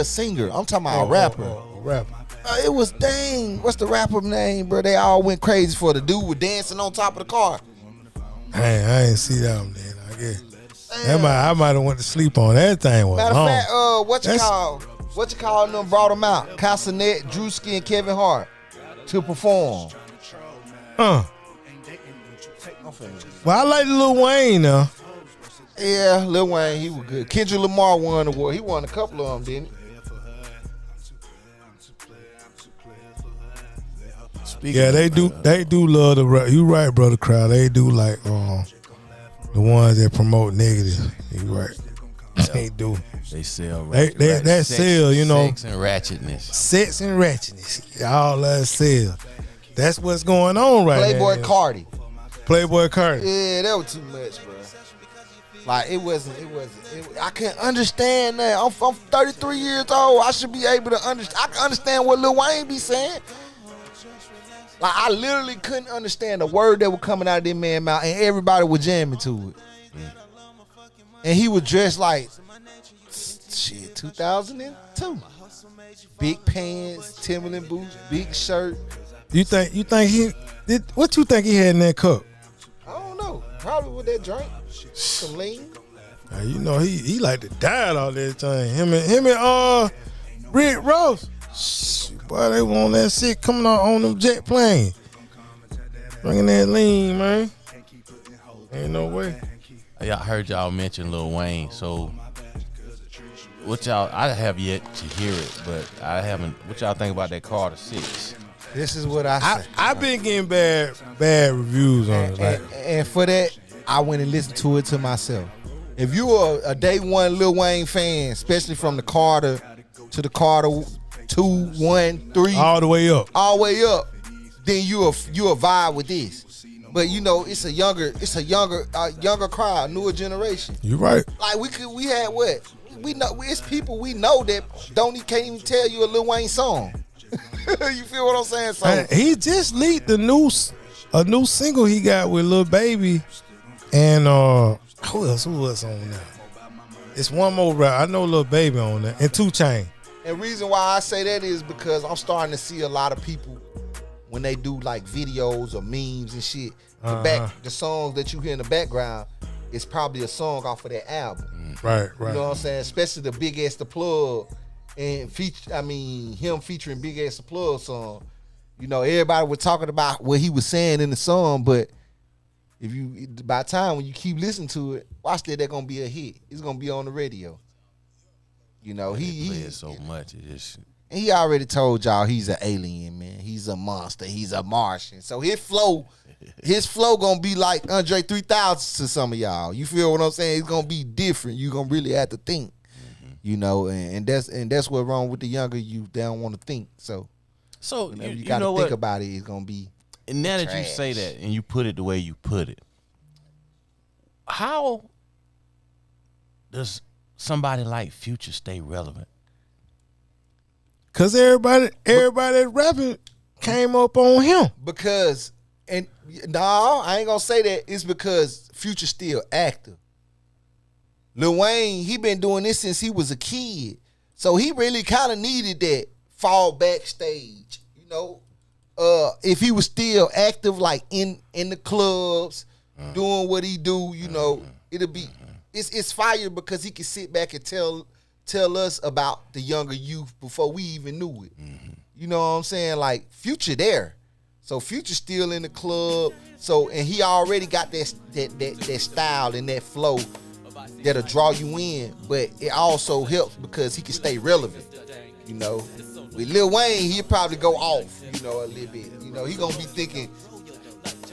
singer. I'm talking about a rapper. A rapper. It was what's the rapper name, bro? They all went crazy for the dude with dancing on top of the car. I ain't see that one then. I guess. I might have went to sleep on that thing. Matter of fact, what you call them brought them out? Castanet, Drewski, and Kevin Hart to perform. Well, I like Lil Wayne now. Yeah, Lil Wayne, he was good. Kendrick Lamar won the award. He won a couple of them, didn't he? Yeah, they do love the rap. You right, brother Crowd. They do like the ones that promote negative. You right. They do. They sell that sell, you know. Sex and ratchetness. Sex and ratchetness. All that sell. That's what's going on right now. Playboy Cardi. Playboy Cardi. Yeah, that was too much, bro. Like it wasn't. I can't understand that. I'm 33 years old. I should be able to understand. I can understand what Lil Wayne be saying. Like I literally couldn't understand the word that was coming out of this man's mouth, and everybody was jamming to it. And he was dressed like 2002. Big pants, Timberland boots, big shirt. You think he did? What you think he had in that cup? I don't know. Probably with that drink, some lean. Now, you know he like to die all that thing. Him and Rick Ross. Boy, they want that shit coming out on them jet plane. Bringing that lean, man. Ain't no way. I heard y'all mention Lil Wayne, so I have yet to hear it, but I haven't. What y'all think about that Carter 6? This is what I say. I've been getting bad reviews on it. And for that, I went and listened to it to myself. If you are a day one Lil Wayne fan, especially from the Carter to the Carter 2, 1, 3, all the way up, then you a vibe with this. But you know, it's a younger crowd, newer generation. You right. Like we had what? We know it's people we know that can't even tell you a Lil Wayne song. You feel what I'm saying? So he just leaked a new single he got with Lil Baby and who else on that? It's one more rap. I know Lil Baby on that and 2 Chainz. And reason why I say that is because I'm starting to see a lot of people when they do like videos or memes and shit. The songs that you hear in the background is probably a song off of that album. Right. You know what I'm saying? Especially the Big Ass the Plug and him featuring Big Ass the Plug song. You know, everybody was talking about what he was saying in the song, but by the time when you keep listening to it, watch that they're gonna be a hit. It's gonna be on the radio. You know, he plays so much. He already told y'all he's an alien, man. He's a monster. He's a Martian. So his flow gonna be like Andre 3000 to some of y'all. You feel what I'm saying? It's gonna be different. You gonna really have to think. You know, and that's what's wrong with the younger youth. They don't want to think. So you gotta think about it. It's gonna be. And now that trash. you say that and you put it the way you put it, how does somebody like Future stay relevant? Cause everybody that's rapping came up on him. Because I ain't gonna say that. It's because Future still active. Lil Wayne, he been doing this since he was a kid, so he really kind of needed that fall back stage. You know, if he was still active, like in the clubs, doing what he do, you know, it'll be it's fire because he can sit back and tell us about the younger youth before we even knew it. You know what I'm saying? Like Future there. So Future still in the club. So and he already got that style and that flow that'll draw you in, but it also helps because he can stay relevant. You know, with Lil Wayne, he'll probably go off, you know, a little bit. You know, he gonna be thinking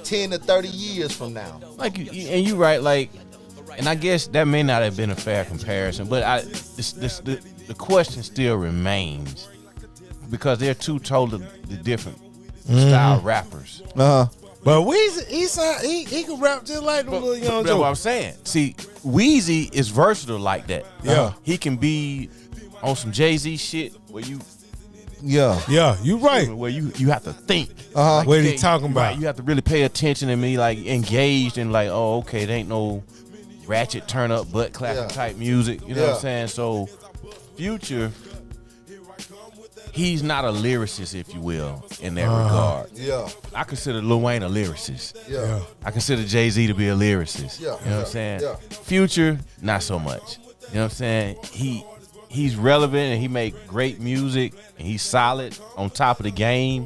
10 to 30 years from now. Like you right, like, and I guess that may not have been a fair comparison, but the question still remains because they're two totally different style rappers. But Weezy, he can rap just like the little young That's Joe. what I'm saying. See, Weezy is versatile like that. Yeah. He can be on some Jay-Z shit where you Yeah, you right. Where you have to think. What he talking about? Right, you have to really pay attention and be like engaged and like, oh, okay, there ain't no ratchet turn up butt clapping type music. You know what I'm saying? So Future, he's not a lyricist, if you will, in that regard. Yeah. I consider Lil Wayne a lyricist. Yeah. I consider Jay-Z to be a lyricist. Yeah. You know what I'm saying? Yeah. Future, not so much. You know what I'm saying? He's relevant and he make great music and he's solid on top of the game.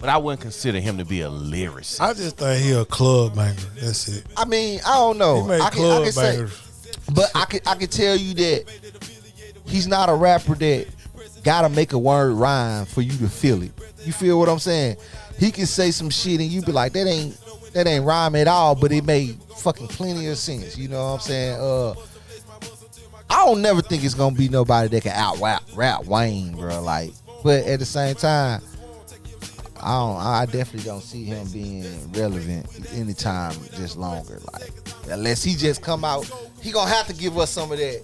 But I wouldn't consider him to be a lyricist. I just think he a club banger. That's it. I mean, I don't know. He make I club can say, bangers. but I can tell you that he's not a rapper that gotta make a word rhyme for you to feel it. You feel what I'm saying? He can say some shit and you be like, that ain't rhyme at all, but it made fucking plenty of sense. You know what I'm saying? I don't never think it's gonna be nobody that can out rap Wayne, bro. Like, but at the same time, I definitely don't see him being relevant anytime just longer. Like, unless he just come out, he gonna have to give us some of that.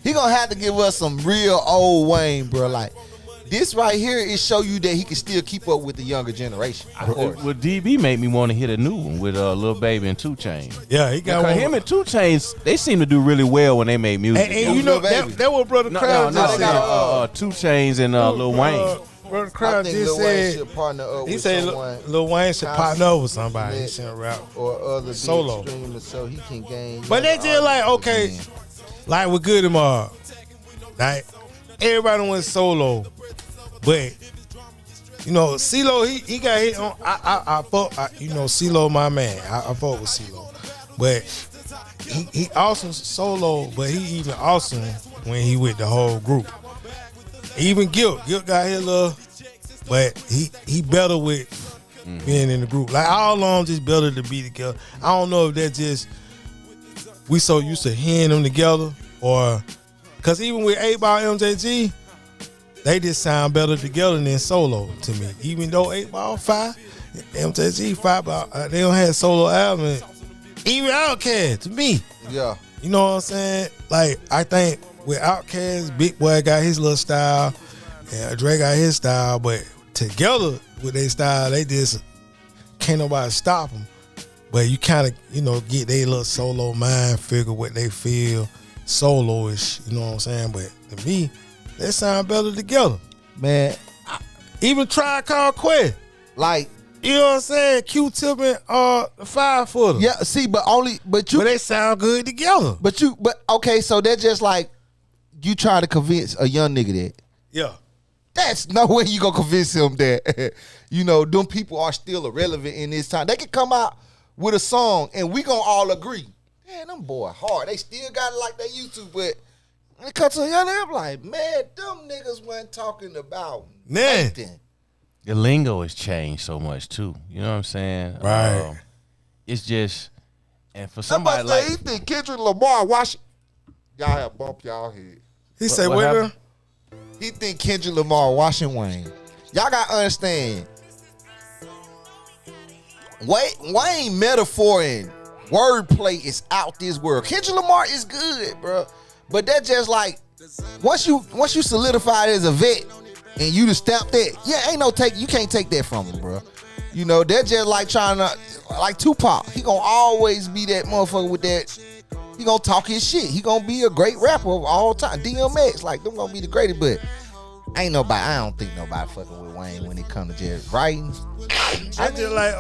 He gonna have to give us some real old Wayne, bro. Like, this right here is show you that he can still keep up with the younger generation. Of course. Well, DB made me want to hit a new one with Lil Baby and 2 Chainz. Yeah, he got one. Him and 2 Chainz, they seem to do really well when they make music. And you know that what Brother Crowd no, just they said. got 2 Chainz and Lil Wayne. Brother I Crowd think just Lil Wayne said should partner up he with said someone Lil Wayne should partner up with somebody. He shouldn't rap. or other big Solo. streamers so he can gain. But they just like, okay, like with Good tomorrow. Like, everybody went solo. But, you know, CeeLo, he got hit on. I fuck, you know, CeeLo, my man. I fuck with CeeLo. But he awesome solo, but he even awesome when he with the whole group. Even Guilt got his little, but he better with being in the group. Like, all along, just better to be together. I don't know if that's just we so used to hearing them together, or because even with 8Ball MJG, they just sound better together than solo to me. Even though 8Ball 5, MJG 5Ball, they don't have solo album. Even Outkast to me. Yeah. You know what I'm saying? Like, I think with Outkast, Big Boy got his little style, and Dre got his style, but together with their style, they just can't nobody stop them. But you kind of, you know, get their little solo mind, figure what they feel solo-ish, you know what I'm saying? But to me, they sound better together. Man, Even Tribe Called Quest. like, You know what I'm saying? Q-Tip and the 5-footer. yeah, see, but They sound good together. but okay, so they're just like, you try to convince a young nigga that. Yeah. That's no way you gonna convince him that, you know, them people are still irrelevant in this time. They can come out with a song and we gonna all agree. Man, them boy hard. They still got it like they used to, but when it comes to a young nigga, I'm like, man, them niggas wasn't talking about nothing. The lingo has changed so much too. You know what I'm saying? Right. It's just, and for somebody Somebody like he think Kendrick Lamar watch. Y'all have bump y'all head. He said, what wait a happened? minute. He think Kendrick Lamar watching Wayne. Y'all gotta understand. Wayne metaphor and wordplay is out this world. Kendrick Lamar is good, bro. But that just like once you solidify it as a vet and you just stamp that, you can't take that from him, bro. You know, they're just like trying to, like Tupac. He gonna always be that motherfucker with that. He gonna talk his shit. He gonna be a great rapper of all time. DMX, like, them gonna be the greatest, but I don't think nobody fucking with Wayne when it comes to just writing. I just like,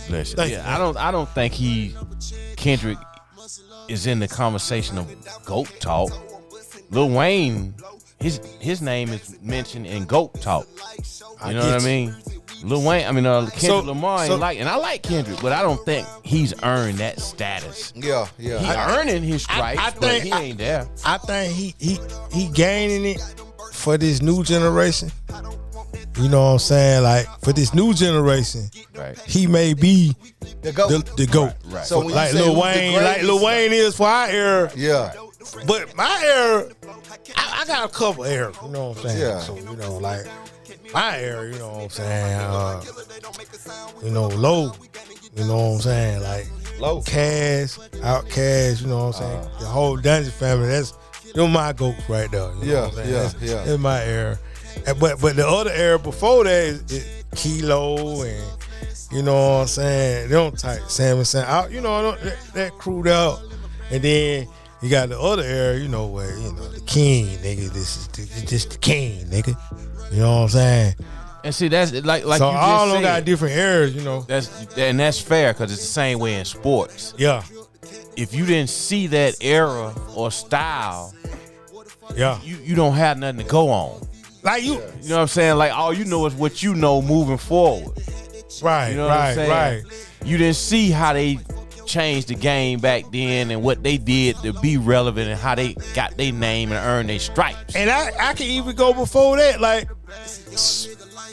Bless you. thank Yeah, you. I don't think Kendrick is in the conversation of GOAT talk. Lil Wayne, his name is mentioned in GOAT talk. You know what I mean? Lil Wayne, Kendrick Lamar ain't and I like Kendrick, but I don't think he's earned that status. Yeah. He earning his stripes, but he ain't there. I think he gaining it for this new generation. You know what I'm saying? Like, for this new generation, Right. he may be The GOAT. the GOAT. Right. So when you Like say Lil who's the Wayne, like greatest, Lil Wayne is for our era. Yeah. But my era, I got a couple eras, you know what I'm saying? Yeah. So, you know, like, my era, you know what I'm saying? Low, you know what I'm saying? Like, Low. Outkast, you know what I'm saying? The whole Dungeon family, them my goats right there. You know what I'm saying? yeah. That's my era. But the other era before that is Kilo and you know what I'm saying. They don't type Sam, you know that crewed out, and then you got the other era. You know where the king nigga. This is the king nigga. You know what I'm saying? And see, that's like so you just all of them said, got different eras. You know. That's fair because it's the same way in sports. Yeah. If you didn't see that era or style, you don't have nothing to go on. Like you know what I'm saying? Like all you know is what you know moving forward. Right, you know what I'm saying? Right. You didn't see how they changed the game back then and what they did to be relevant and how they got their name and earned their stripes. And I can even go before that, like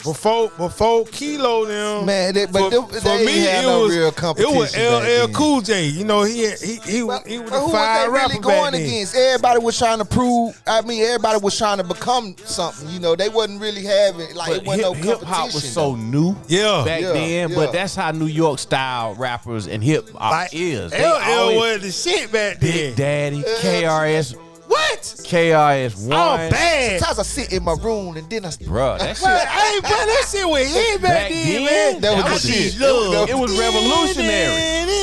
before Kilo them. Man, for me had no real competition. It was LL Cool J. You know, he was the fire rapper really going back then. against? Everybody was trying to prove. I mean, everybody was trying to become something. You know, they wasn't really having it wasn't no competition. Hip hop was so new, back then. But that's how New York style rappers and hip hop is. LL was the shit back then. Big Daddy, KRS. What? KRS-One. Oh, bad. Sometimes I sit in my room and then Bruh, that shit. Hey, bro, that shit was hit back then, man. That was the shit. It was revolutionary.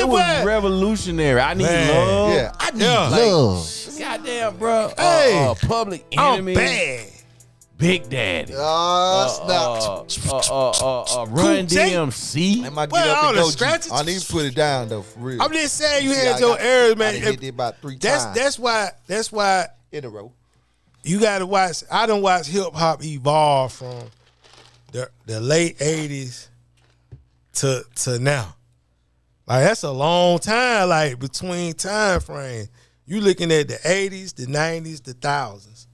It was revolutionary. I need love. Yeah, I need love. Goddamn, bro. Hey. Public Enemy. Bad. Big Daddy. Snap. Run DMC. I might Well, get up all and the go. scratches. I need to put it down though, for real. I'm just saying you See, had I your got- eras, man. I hit it about 3 times. That's why in a row. you gotta watch. I done watch hip hop evolve from the late '80s to now. Like that's a long time. Like between time frames, you looking at the '80s, the '90s, the thousands.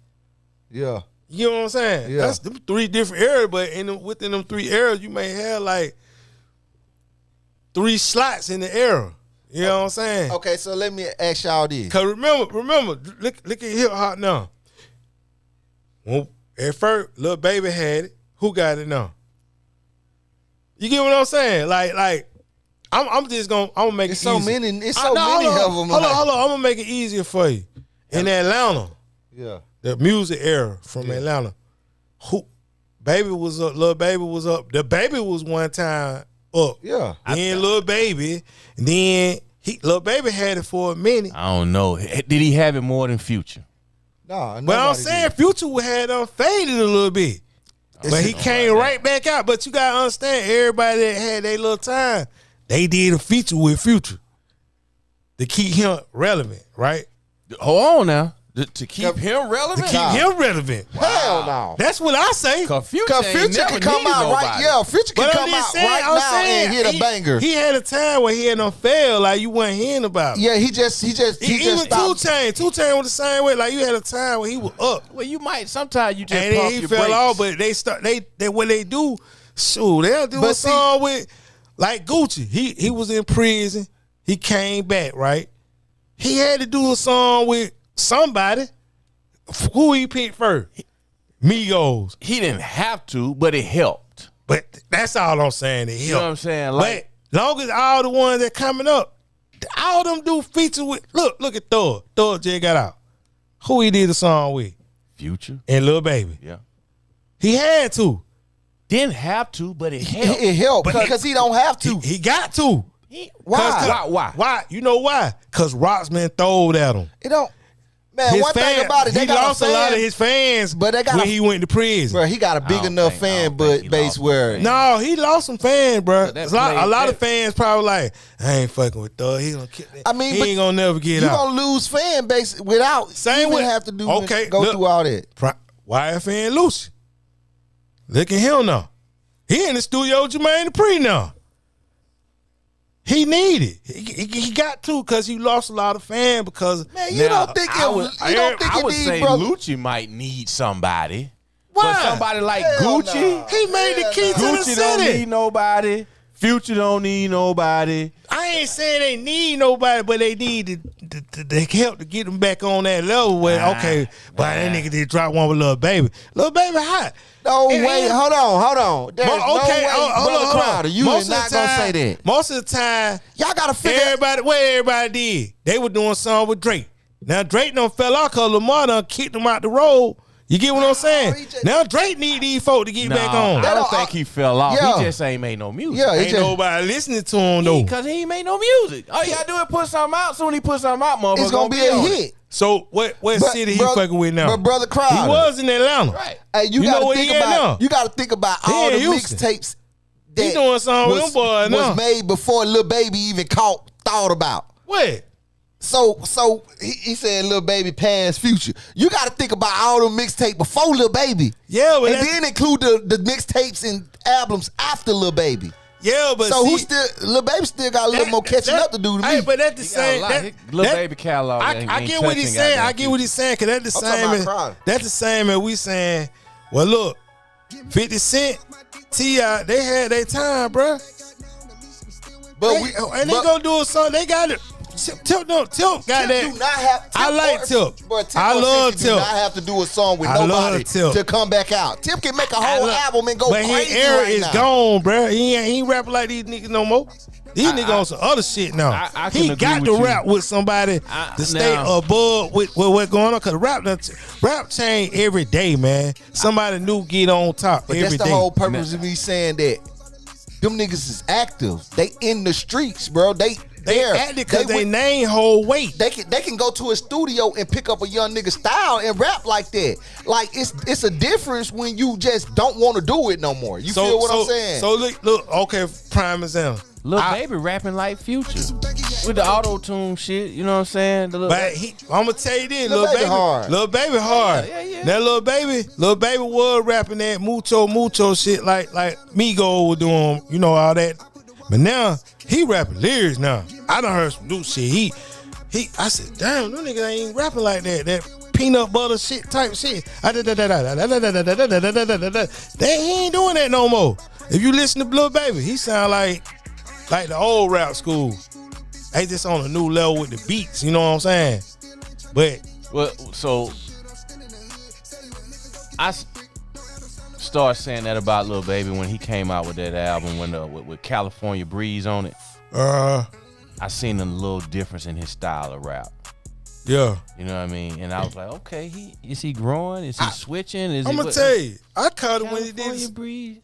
Yeah. You know what I'm saying? Yeah. That's them 3 different eras, but within them 3 eras, you may have like 3 slots in the era. You know what I'm saying? Okay, so let me ask y'all this. Cause remember, look at hip hop now. Well, at first, Lil Baby had it. Who got it now? You get what I'm saying? Like, I'm just gonna make it so easy. many. It's so many of them. Hold on. I'm gonna make it easier for you. In Atlanta, Yeah. the music era from Atlanta, Baby was up. Lil Baby was up. The Baby was one time up. Yeah. Then Lil Baby, and then Lil Baby had it for a minute. I don't know. Did he have it more than Future? No, But I'm saying Future had faded a little bit. But he came right back out. But you gotta understand, everybody that had their little time, they did a feature with Future to keep him relevant, right? Hold on now. To keep him relevant? To keep him relevant. Hell no. That's what I say. Cause Future can come out right. Yeah, Future can come out right now and hit a banger. He had a time where he had them fail, like you wasn't hearing about. Yeah, he just Even stopped. 2 Chainz was the same way. Like you had a time where he was up, Well, you might. Sometimes you just and pump then he your fell brakes. off. But they what they do, shoot, they'll do a song with like Gucci. He was in prison. He came back, right? He had to do a song with somebody. Who he picked first? Migos. He didn't have to, but it helped. But that's all I'm saying. It helped. You know what I'm saying? Like, but long as all the ones that coming up, all them do feature with. Look at Thug. Thug just got out. Who he did a song with? Future. And Lil Baby. Yeah. He had to. Didn't have to, but it helped. It helped because he don't have to. He got to. Why? Why? You know why? Because Rocksman throwed at him. It don't. Man, His one thing about it, they he got lost a lot of his fans, but they got when he went to prison. Bro, he got a big enough fan base where No, he lost some fans, bro. that A lot of fans probably like, I ain't fucking with Thug. He gonna kill that. I mean, he but ain't gonna never get you out. gonna lose fan base without Same even with have to do go through all that. YFN Lucy. Look at him now. He in the studio with Jermaine Dupri now. He needed. He got to because he lost a lot of fans because Man, you don't think I it would need say brother. Lucci might need somebody. Why? But somebody like Hell Gucci. no. he made the key to the Gucci don't city. need nobody. Future don't need nobody. I ain't saying they need nobody, but they need the help to get them back on that level where, okay, but that nigga did drop one with Lil Baby. Lil Baby hot. No, And- wait, and- hold on. There's no way, hold Brother on. Crowder, you Most is of not the gonna time- say that. Most of the time, Y'all gotta figure everybody did. They were doing something with Drake. Now Drake done fell out because Lamar done kicked him out the road. You get what I'm saying? Now Drake need these folk to get back on. I don't think he fell off. Yeah. He just ain't made no music. Yeah, Ain't nobody listening to him though. Because he ain't made no music. All you gotta do is put something out. Soon he put something out, motherfucker. it's gonna be a hit. So what city he fucking with now? But Brother Crowder, he was in Atlanta. Right. Hey, you know gotta where think he at about. now? You gotta think about all in the Houston. mixtapes He that doing something with them boys now. was made before Lil Baby even thought about. What? So he said Lil Baby past future. You got to think about all the mixtape before Lil Baby. Yeah, but and then include the mixtapes and albums after Lil Baby. Yeah, but so see, Lil Baby still got a little more catching up to do to me. But that's the same. Lil Baby catalog. I get what he's saying. I get what he's saying because that's the I'm talking same. about That's the same as we saying. Well, look, 50 Cent, T.I., they had their time, bro. But They gonna do a song. They got it. Tip got that. do not have. I like Tip. But Tip I or love 50 Tip. Do not have to do a song with I love nobody Tip. to come back out. Tip can make a whole album and go but crazy his era right is now. gone, bro. He ain't rapping like these niggas no more. These niggas on some other shit now. I can He agree got with to you. rap with somebody to stay now- above with what's going on. Cause rap change every day, man. Somebody new get on top But every that's the day. whole purpose of me saying that them niggas is active. They in the streets, bro. They acted because they went- name hold weight. They can go to a studio and pick up a young nigga style and rap like that. Like it's a difference when you just don't want to do it no more. You feel what I'm saying? So look, okay, prime example. Lil Baby rapping like Future with the auto tune shit. You know what I'm saying? But I'm gonna tell you this, Lil Baby hard. Lil Baby hard. Yeah. Now Lil Baby was rapping that mucho shit like Migo was doing, you know, all that. But now he rapping lyrics now. I done heard some new shit. He I said, damn, them niggas ain't rapping like that. That peanut butter shit type shit. He ain't doing that no more. If you listen to Lil Baby, he sound like the old rap school. They just on a new level with the beats, you know what I'm saying? But so I started saying that about Lil Baby when he came out with that album with California Breeze on it. I seen a little difference in his style of rap. yeah. You know what I mean? And I was like, okay, is he growing? Is he switching? I'm gonna tell you, I caught him when he California did Breeze.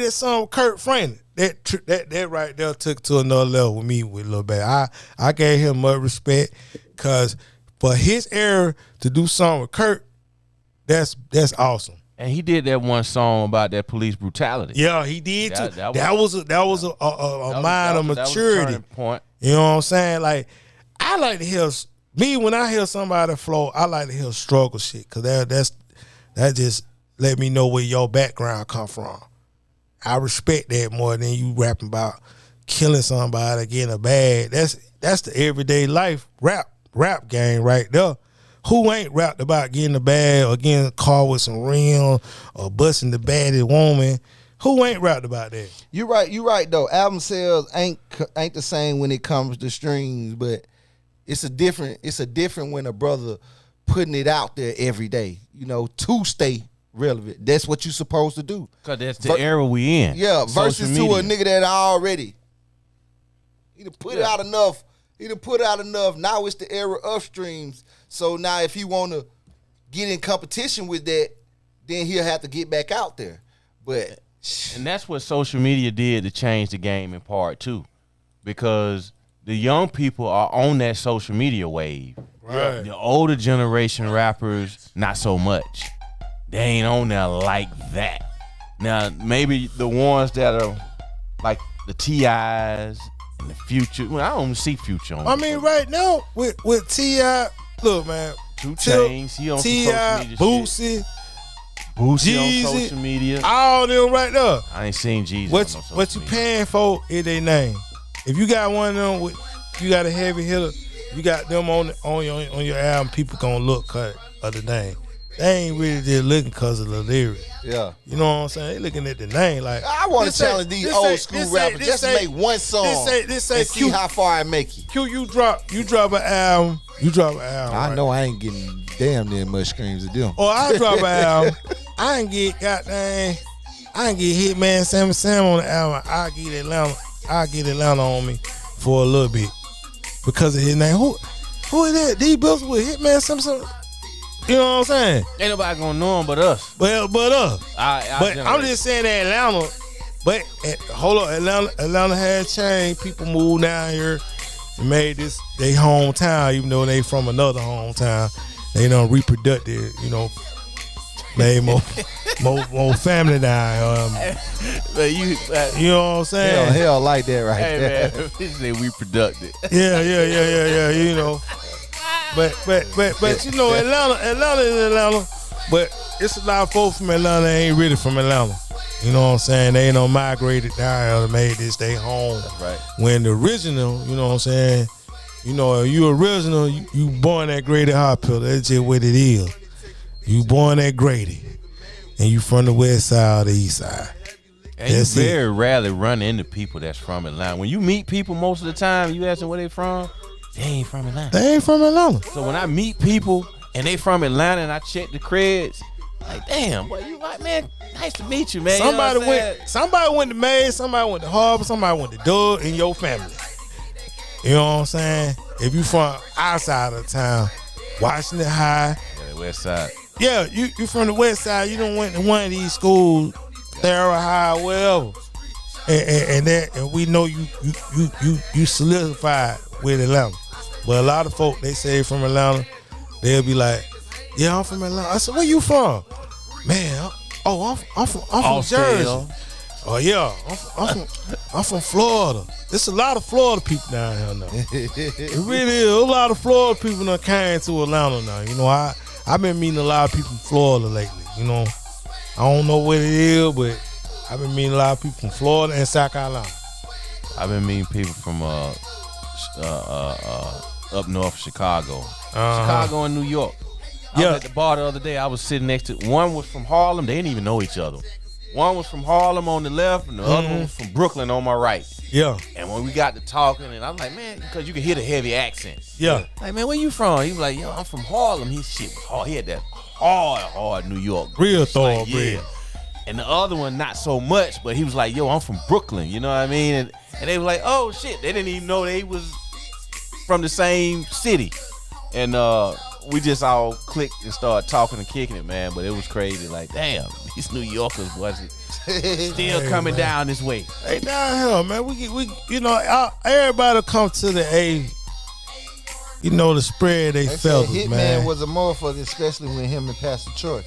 that song with Kurt Franklin. That right there took to another level with me with Lil Baby. I gave him much respect because for his era to do something with Kurt, that's awesome. And he did that one song about that police brutality. Yeah, he did too. That was a mind of maturity. Turning point. You know what I'm saying? Like, I like to hear when I hear somebody flow, I like to hear struggle shit because that just let me know where your background come from. I respect that more than you rapping about killing somebody, getting a bag. That's the everyday life rap game right there. Who ain't rapped about getting a bag or getting a car with some rims or busting the baddest woman? Who ain't rapped about that? You right though. Album sales ain't the same when it comes to streams, but it's a different when a brother putting it out there every day, you know, to stay relevant. That's what you supposed to do. Cause that's the era we in. Yeah, Social versus to a media. nigga that already he done put out enough. He done put out enough. Now it's the era of streams. So now if he want to get in competition with that, then he'll have to get back out there. But And that's what social media did to change the game in part too, because the young people are on that social media wave. Right. The older generation rappers, not so much. They ain't on there like that. Now, maybe the ones that are like the T.I.s and the Future. Well, I don't see Future on. I mean, right now with T.I., look, man, 2 Chainz, he on some social T.I., media Boosie, shit. Boosie on Jeezy, social media. all them right there. I ain't seen Jesus. What you paying for is their name. If you got one of them, you got a heavy hitter, you got them on your album, people gonna look cut of the name. They ain't really just looking because of the lyrics. yeah. You know what I'm saying? They looking at the name like. I want to challenge these old school rappers just to make one song This say and see Q, how far I make it. Q, you drop an album. You drop an album. I right? know I ain't getting damn near much screams of them. Or I drop an album. I ain't get Hitman Sam on the album. I get Atlanta on me for a little bit because of his name. Who is that? D Bills with Hitman something. You know what I'm saying? Ain't nobody gonna know him but us. But us. But I'm just saying that Atlanta. But hold on, Atlanta had changed. People moved down here and made this they hometown, even though they from another hometown. They done reproductive, made more family down. You know what I'm saying? Hell like that right Hey there. man, they reproductive. Yeah. But Atlanta is Atlanta. But it's a lot of folks from Atlanta that ain't really from Atlanta. You know what I'm saying? They ain't no migrated down here and made this their home. That's right. When the original, you know what I'm saying? You original, you born at Grady Hospital. That's just what it is. You born at Grady. And you from the west side or the east side. And you very rarely run into people that's from Atlanta. When you meet people most of the time, you ask them where they from, they ain't from Atlanta. They ain't from Atlanta. So when I meet people and they from Atlanta and I check the creds, like, damn, boy, you like, man, nice to meet you, man. Somebody went to Mays, somebody went to Harbor, somebody went to Doug in your family. You know what I'm saying? If you from outside of town, Washington High. Yeah, the west side. Yeah, you from the west side, you done went to one of these schools, Thera High, wherever. And we know you solidified with Atlanta. But a lot of folk, they say from Atlanta, they'll be like, yeah, I'm from Atlanta. I said, where you from? Man, I'm from Jersey. Oh yeah, I'm from Florida. There's a lot of Florida people down here now. It really is. A lot of Florida people that came to Atlanta now. I've been meeting a lot of people from Florida lately. I don't know what it is, but I've been meeting a lot of people from Florida and South Carolina. I've been meeting people from up north, Chicago, Chicago and New York. I was at the bar the other day. I was sitting next to one was from Harlem. They didn't even know each other. One was from Harlem on the left, and the other one was from Brooklyn on my right. Yeah. And when we got to talking, and I'm like, man, because you can hear the heavy accent. Yeah. Like, man, where you from? He was like, yo, I'm from Harlem. He had that hard New York. Real thoroughbred. thoroughbred. And the other one, not so much, but he was like, yo, I'm from Brooklyn. You know what I mean? And they were like, oh, shit. They didn't even know they was from the same city. And we just all clicked and started talking and kicking it, man. But it was crazy. Like, damn, these New Yorkers wasn't still coming down this way. Hey, down here, man. We everybody come to the A. To spread they feathers, Hitman man. was a motherfucker, especially when him and Pastor Troy.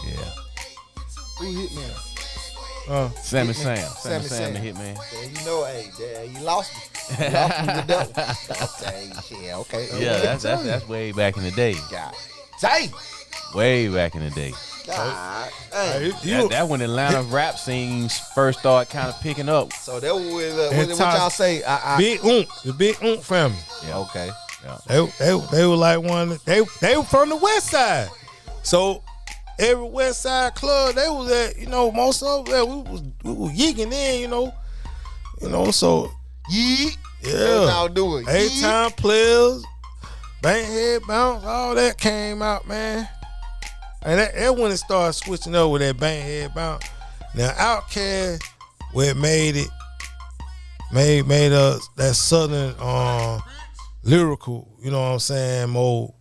Yeah. Who Hitman? Sammy Hitman. Sam. Sam the Hitman. Yeah, you lost me. You lost me with that one. Okay. Yeah, that's way back in the day. God. Say. Way back in the day. God. That when Atlanta rap scenes first started kind of picking up. So that was what y'all say. The Big Oomp family. Yeah. Okay. Yeah. They were like they were from the west side. So every west side club they was at, most of them we was yeeking in, so Yeet. yeah. What y'all doing? 8-time players, Bankhead Bounce, all that came out, man. And that when it started switching up with that Bankhead Bounce. Now Outkast, where it made us that southern lyrical, you know what I'm saying, mode.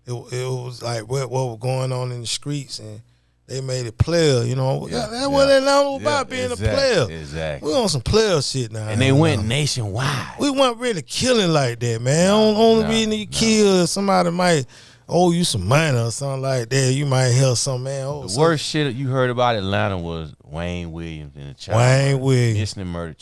It was like what was going on in the streets, and they made it player, That's what Atlanta was about, being a player. Exactly. We on some player shit now. And they went nationwide. We weren't really killing like that, man. Only being you kill, somebody might owe you some money or something like that. You might hear something, man. The worst shit you heard about Atlanta was Wayne Williams and the child. Wayne Williams. Missing murdered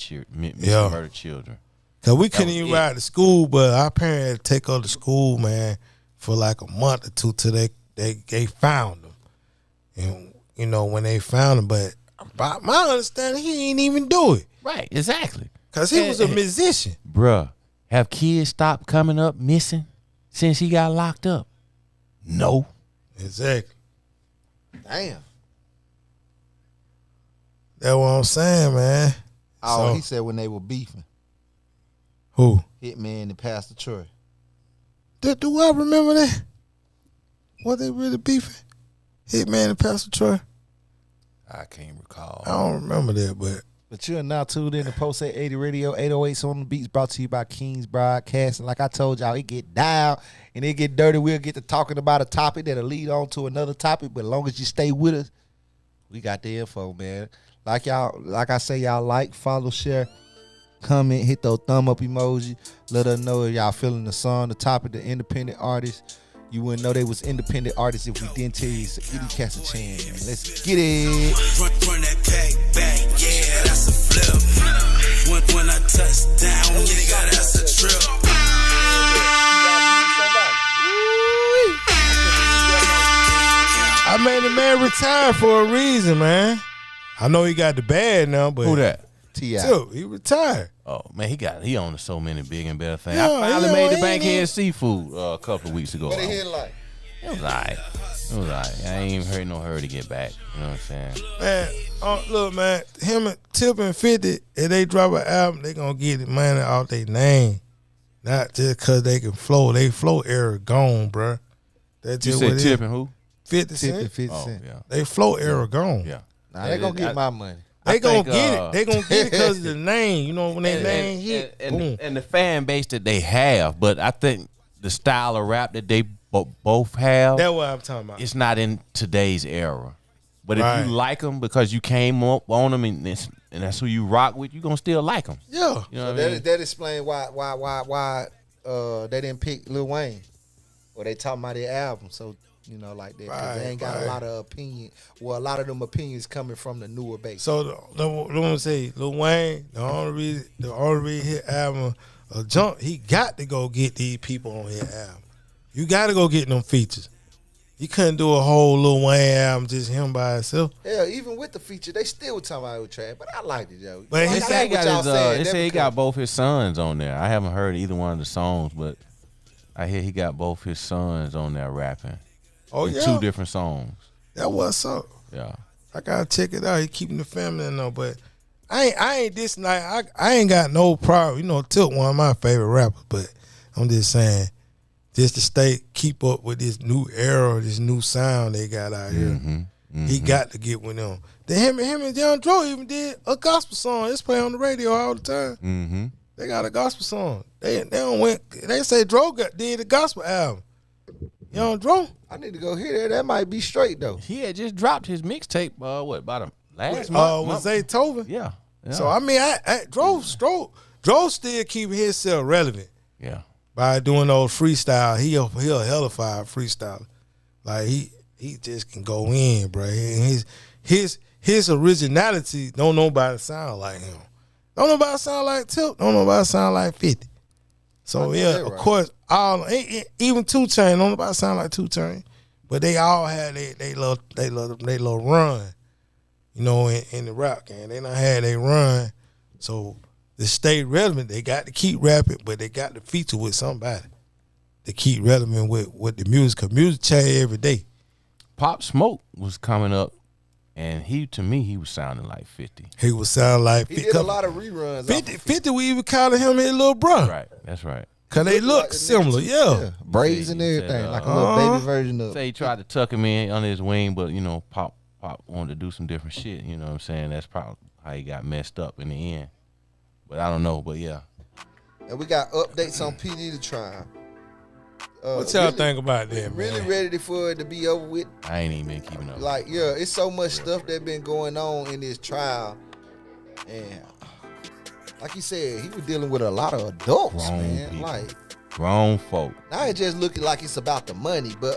children. Cause we couldn't even ride to school, but our parents had to take us to school, man, for like a month or two till they found them. And when they found him, but by my understanding, he ain't even do it. Right, exactly. Cause he was a musician. Bruh, have kids stopped coming up missing since he got locked up? No. Exactly. Damn. That's what I'm saying, man. Oh, he said when they were beefing. Who? Hitman and Pastor Troy. Do I remember that? What they really beefing? Hitman and Pastor Troy? I can't recall. I don't remember that, but But you're now tuned in to Post 880 Radio, 808s on the beats, brought to you by King's Broadcasting. Like I told y'all, it get down and it get dirty. We'll get to talking about a topic that'll lead on to another topic. But as long as you stay with us, we got the info, man. Like I say, y'all like, follow, share, comment, hit those thumb up emoji. Let us know if y'all feeling the song, the topic, the independent artists. You wouldn't know they was independent artists if we didn't tell you. So Eddie Cassachan, man. Let's get it. Run that pack back, yeah, that's a flip. When I touch down, nigga, that's a trip. I made the man retire for a reason, man. I know he got the bag now, but Who that? T.I. Still, he retired. Oh man, he on so many big and better things. Yeah, I finally yeah, made the he Bankhead Seafood a couple of weeks ago. What they hit like? It was alright. I ain't even heard no hurry to get back. You know what I'm saying? Man, look, man, him and Tip and 50, if they drop an album, they gonna get the money off their name. Not just because they can flow. They flow era gone, bruh. That's You just said what it Tip is. and who? 50 Cent. 50 Oh Cent. yeah, They flow era gone. yeah. Nah, they gonna get my money. They I gonna think, get it. They gonna get it because of the name. You know, when they name hit, boom. and the fan base that they have. But I think the style of rap that they both have, That's what I'm talking about. it's not in today's era. But if Right. you like them because you came up on them and that's who you rock with, you gonna still like them. Yeah. You know what I mean? That explains why they didn't pick Lil Wayne, or they talking about their album. So you know, like that, 'cause they ain't got a lot of opinion. Well, a lot of them opinions coming from the newer base. So the one say Lil Wayne, the only reason his album jump, he got to go get these people on his album. You got to go get them features. You couldn't do a whole Lil Wayne album just him by himself. Yeah, even with the feature, they still was talking about it was trash, but I liked it, yo. But I he like They what y'all got saying. they That say he because- got both his sons on there. I haven't heard either one of the songs, but I hear he got both his sons on there rapping. Oh in yeah, 2 different songs. that what's up. Yeah. I gotta check it out. He keeping the family in there, but I ain't this night. I ain't got no problem. You know, Tilt one of my favorite rappers, but I'm just saying, just to keep up with this new era, this new sound they got out here. He got to get with them. Then him and John Dro even did a gospel song. It's playing on the radio all the time. Mm-hmm. They got a gospel song. They don't went. They say Dro did a gospel album. You know Dro? I need to go hear that. That might be straight though. He had just dropped his mixtape. About last With month? Zaytoven. Yeah. So I mean, Dro still keeping himself relevant yeah. by doing those freestyle. He a hellified freestyler. Like he just can go in, bro. And his originality don't nobody sound like him. Don't nobody sound like Tip. Don't nobody sound like 50. So yeah, that of right. course, even 2 Chainz. Don't nobody sound like 2 Chainz. But they all had they little run, you know, in the rap game. They done had they run. So to stay relevant, they got to keep rapping, but they got to feature with somebody to keep relevant with the music. Cause music change every day. Pop Smoke was coming up, and to me, he was sounding like 50. He would sound like He did a lot of reruns. 50 we even calling him his little bro. Right. That's right. Cause they Look look like the similar, nigga yeah. braids and He said, everything, like a little baby version of. Say he tried to tuck him in under his wing, but you know, Pop wanted to do some different shit. You know what I'm saying? That's probably how he got messed up in the end. But I don't know. But yeah, And we got updates on P-Diddy trial. What y'all think about that, man? Really ready for it to be over with. I ain't even been keeping up. Like, yeah, it's so much stuff that been going on in this trial, and like you said, he was dealing with a lot of adults, Grown man. people. Like, Grown folk. now it just looking like it's about the money. But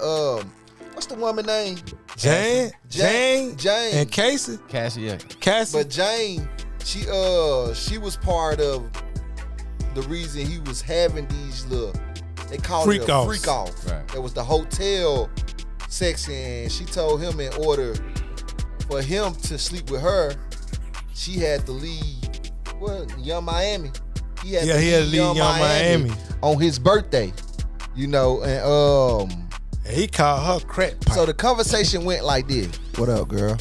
what's the woman name? Jane, Jane, and Casey. Cassie, yeah. Cassie. But Jane, she was part of the reason he was having these little, they called it a Freak-offs. freak off. Right. It was the hotel section, and she told him in order for him to sleep with her, she had to leave Young Miami. He had to leave Young Miami on his birthday. You know, and he called her crack pipe. so the conversation went like this. What up, girl?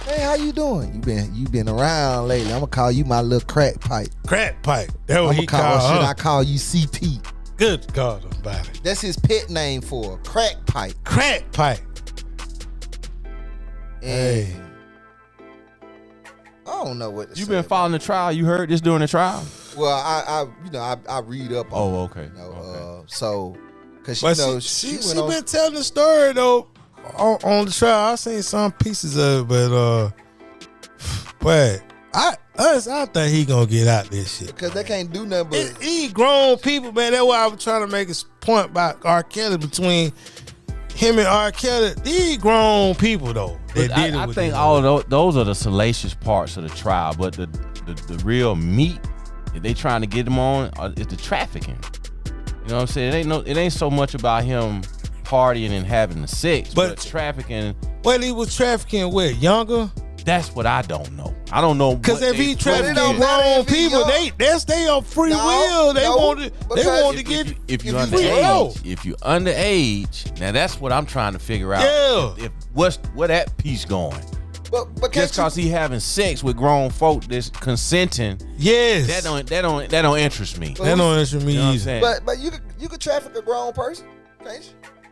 Hey, how you doing? You been around lately. I'm gonna call you my little crack pipe. Crack pipe. That's what I'm he gonna call called should her. I call you CP? Good God about it. That's his pet name for her, crack pipe. Crack pipe. And Hey. don't know what to You say been about following the trial? You heard this during the trial? it. Well, I read up on Oh, it, okay. so because But she she went on. been telling the story though on the trial. I seen some pieces of it, but I think he gonna get out this shit. Because they can't do nothing but He grown people, man. That's why I was trying to make a point about R. Kelly between him and R. Kelly. These grown people though. That did it I with think them. all of those are the salacious parts of the trial, but the real meat that they trying to get him on is the trafficking. You know what I'm saying? It ain't so much about him partying and having the sex, but trafficking. What he was trafficking with? Younger? That's what I don't know. I don't know. Because if he trafficking don't matter grown if he people, young. that's their free No, will. They no, want to because if you if you underage, if you underage, now that's what I'm trying to figure out. Yeah. If where that piece going? but Just can't cause he having sex with grown folk that's consenting, Yes. that don't interest me. That don't interest me You know what I'm either. saying? but you could traffic a grown person, can't you?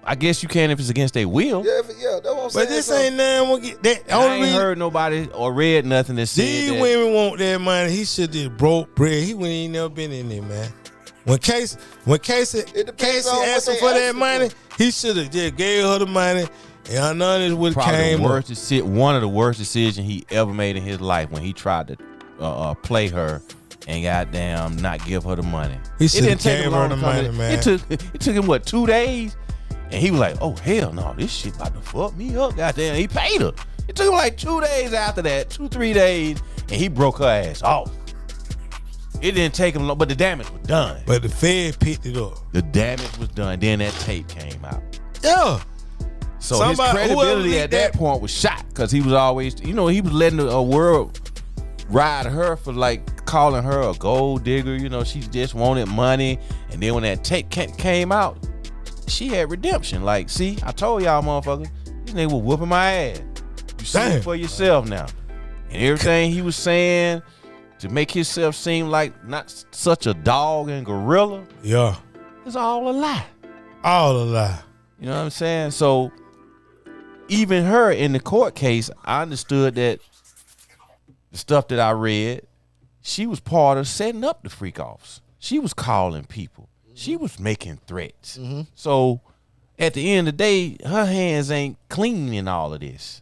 I guess you can if it's against their will. Yeah, that's what I'm saying. But this So- ain't nothing. We'll get that. I Only ain't reason heard nobody or read nothing that said these that. women want that money. He should have broke bread. He wouldn't even never been in there, man. When Casey depends asked on what him they for that asking money, for. he should have just gave her the money, and none of it would have Probably came up. one of the worst decisions he ever made in his life when he tried to play her and goddamn not give her the money. He should have didn't take gave him her long the to come money, in. man. It took him what, 2 days? And he was like, oh hell no, this shit about to fuck me up. Goddamn, he paid her. It took him like 2 days after that, 2-3 days, and he broke her ass off. It didn't take him long, but the damage was done. But the Fed picked it up. The damage was done. Then that tape came out. Yeah. So Somebody- his whoever credibility leaked at that that- point was shot because he was always, he was letting the world ride her for like calling her a gold digger. She just wanted money. And then when that tape came out, she had redemption. Like, see, I told y'all motherfuckers, this nigga was whooping my ass. You see Damn. it for yourself now. And everything he was saying to make himself seem like not such a dog and gorilla Yeah. is all a lie. All a lie. You know what I'm saying? So even her in the court case, I understood that the stuff that I read, she was part of setting up the freak offs. She was calling people. She was making threats. So at the end of the day, her hands ain't clean in all of this.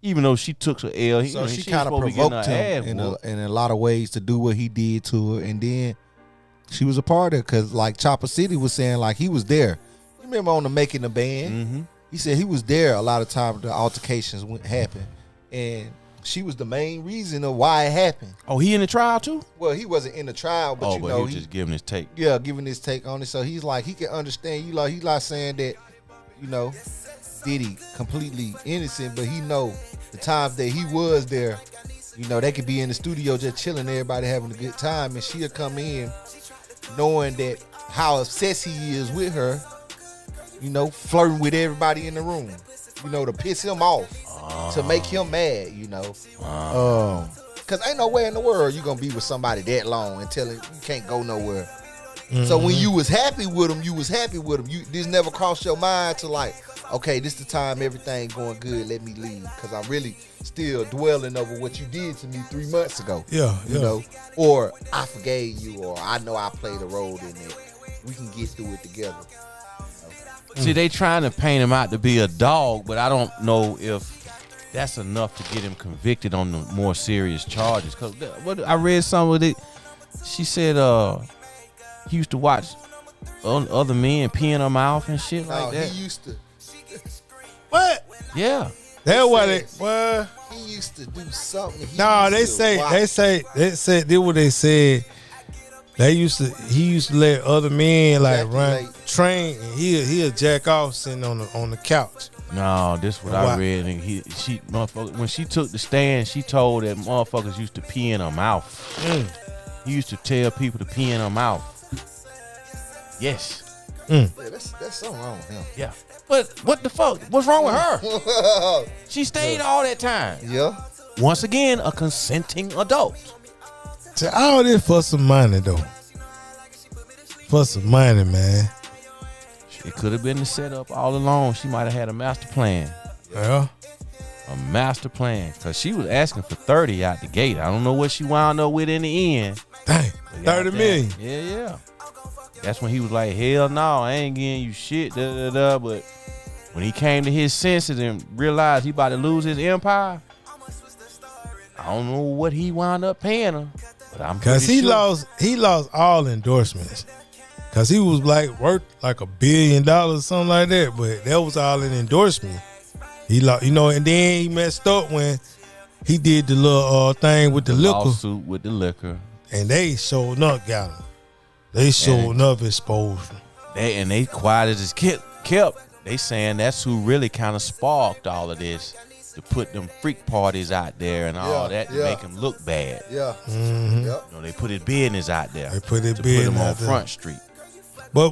Even though she took her L, So she was kind of supposed to be getting provoked her him ass in whooped. a lot of ways to do what he did to her, and then she was a part of it because, like Chopper City was saying, like he was there. You remember on the Making the Band? He said he was there a lot of times the altercations would happen, and she was the main reason of why it happened. Oh, he in the trial too? Well, he wasn't in the trial, but But he was just giving his take. giving his take on it. So he's like, he can understand. He's like saying that, Diddy completely innocent, but he know the times that he was there, they could be in the studio just chilling, everybody having a good time, and she'll come in knowing that how obsessed he is with her, flirting with everybody in the room, to piss him off, to make him mad, Cause ain't no way in the world you gonna be with somebody that long and tell him you can't go nowhere. So when you was happy with him, this never crossed your mind to like, okay, this the time everything going good, let me leave. Cause I'm really still dwelling over what you did to me 3 months ago. Yeah. Or I forgave you, or I know I played a role in it. We can get through it together. See, they trying to paint him out to be a dog, but I don't know if that's enough to get him convicted on the more serious charges. Cause what I read some of it, she said he used to watch other men pee in her mouth and shit like that. He used to. What? Yeah. That's why they. What? He used to do something. No, they said did what they said. He used to let other men like run train, and he'll jack off sitting on the couch. No, this what I read. And she motherfucker, when she took the stand, she told that motherfuckers used to pee in her mouth. He used to tell people to pee in her mouth. Yes. Yeah, that's something wrong with him. Yeah. But what the fuck? What's wrong with her? She stayed all that time. Yeah. Once again, a consenting adult. So all this for some money though. For some money, man. It could have been the setup all along. She might have had a master plan. Yeah. A master plan. Because she was asking for 30 out the gate. I don't know what she wound up with in the end. Dang, But 30 million. Yeah. That's when he was like, hell no, I ain't getting you shit. But when he came to his senses and realized he about to lose his empire, I don't know what he wound up paying her. But I'm Cause pretty he lost all endorsements. Cause he was like worth like $1 billion, something like that. But that was all an endorsement. He lost, and then he messed up when he did the little thing with the liquor. lawsuit with the liquor. And they showed up, got him. They showed up, exposed him. They quiet as kept. They saying that's who really kind of sparked all of this to put them freak parties out there and all that to make him look bad. Yeah. Mm-hmm. Yep. They put his business out there. They put his to business put him on out there. Front Street. But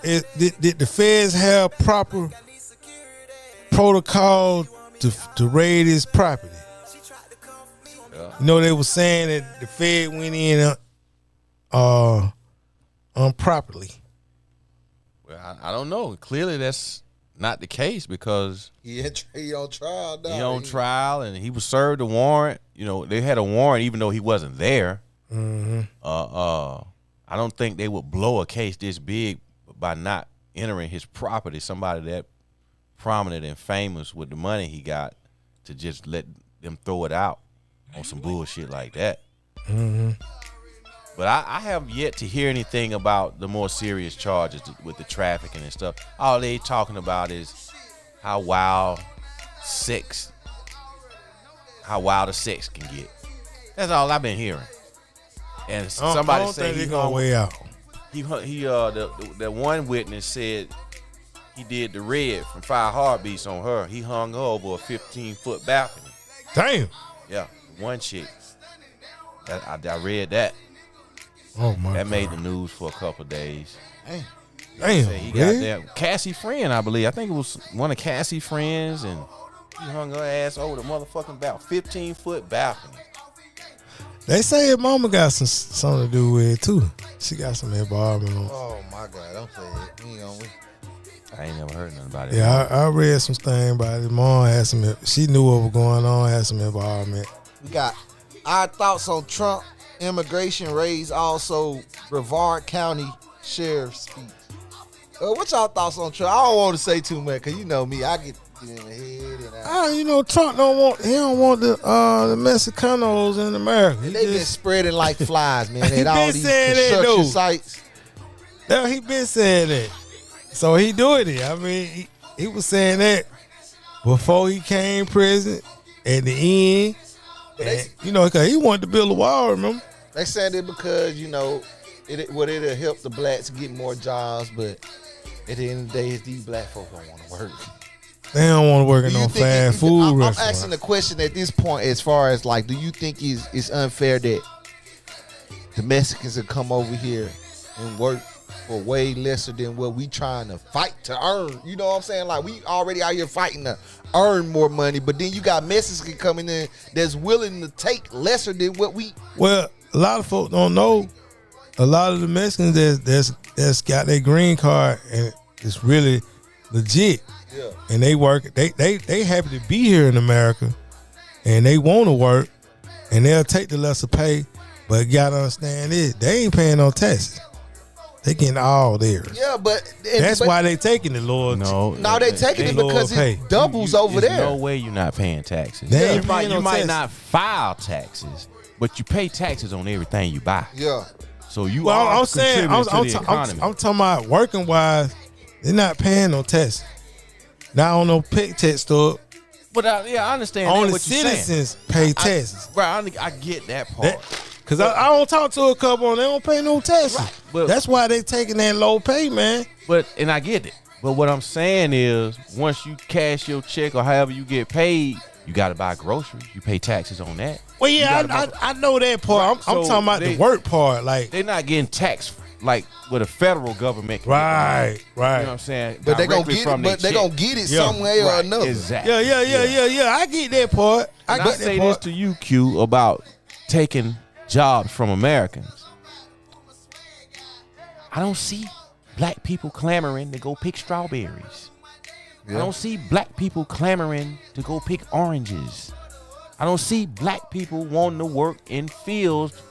did the feds have proper protocol to raid his property? Yeah. They were saying that the Fed went in improperly. Well, I don't know. Clearly, that's not the case because He on trial now. he on trial and he was served a warrant. They had a warrant even though he wasn't there. Mm-hmm. I don't think they would blow a case this big by not entering his property. Somebody that prominent and famous with the money he got to just let them throw it out on some bullshit like that. Mm-hmm. But I have yet to hear anything about the more serious charges with the trafficking and stuff. All they talking about is how wild the sex can get. That's all I've been hearing. And somebody I don't said think he they gonna hung. way out. The one witness said he did the red from 5 Heartbeats on her. He hung her over a 15-foot balcony. Damn. Yeah, one chick. I read that. Oh my That God. made the news for a couple of days. Damn. Say he got really? that Cassie friend, I believe. I think it was one of Cassie's friends, and he hung her ass over the motherfucking 15-foot balcony. They say his mama got something to do with it too. She got some involvement on. Oh my God! Don't say it. We ain't gonna. I ain't never heard nothing about it. Yeah, I read some thing about it. His mom had some. She knew what was going on. Had some involvement. We got our thoughts on Trump immigration raids. Also, Brevard County Sheriff's speech. What y'all thoughts on Trump? I don't want to say too much because you know me. I get in the head and Trump don't want the Mexicanos in America. they been spreading like flies, man. He At all been these saying that, construction though. sites. Yeah, he been saying that. So he doing it. I mean, he was saying that before he came president. At the end, because he wanted to build a wall. Remember? They said it because it'll help the blacks get more jobs, but at the end of the day, it's these black folk don't want to work. They don't want to work in Do you no think fast food I'm restaurant. asking the question at this point as far as do you think it's unfair that the Mexicans will come over here and work for way lesser than what we trying to fight to earn? You know what I'm saying? Like, we already out here fighting to earn more money, but then you got Mexicans coming in that's willing to take lesser than what we. Well, a lot of folks don't know. A lot of the Mexicans that's got their green card and it's really legit. Yeah. And they work. They happy to be here in America, and they want to work, and they'll take the lesser pay. But you gotta understand this: they ain't paying no taxes. They getting all theirs. Yeah, but That's why they taking it, Lord. No, they taking it because lower it doubles over There's there. no way you're not paying taxes. They ain't You might, paying no you might taxes. not file taxes, but you pay taxes on everything you buy. Yeah. So you Well, are I'm saying, contributing to the economy. I'm talking about working wise. They're not paying no taxes. Now on no pay tax store. But I understand Only what you're saying. citizens pay taxes. I get that part. Because I don't talk to a couple and they don't pay no taxes. Right, but- That's why they taking that low pay, man. And I get it. But what I'm saying is, once you cash your check or however you get paid, you got to buy groceries. You pay taxes on that. Well, yeah, You gotta I know that part. I'm So talking about the work part. Like, They're not getting taxed like what a federal government can right. get. You know what I'm saying? But they gonna Directly get from it. their But they check. gonna get it Yeah. some way or Right, another. Exactly. Yeah. I get that part. And I get say that this part. to you, Q, about taking jobs from Americans. I don't see black people clamoring to go pick strawberries. I don't see black people clamoring to go pick oranges. I don't see black people wanting to work in fields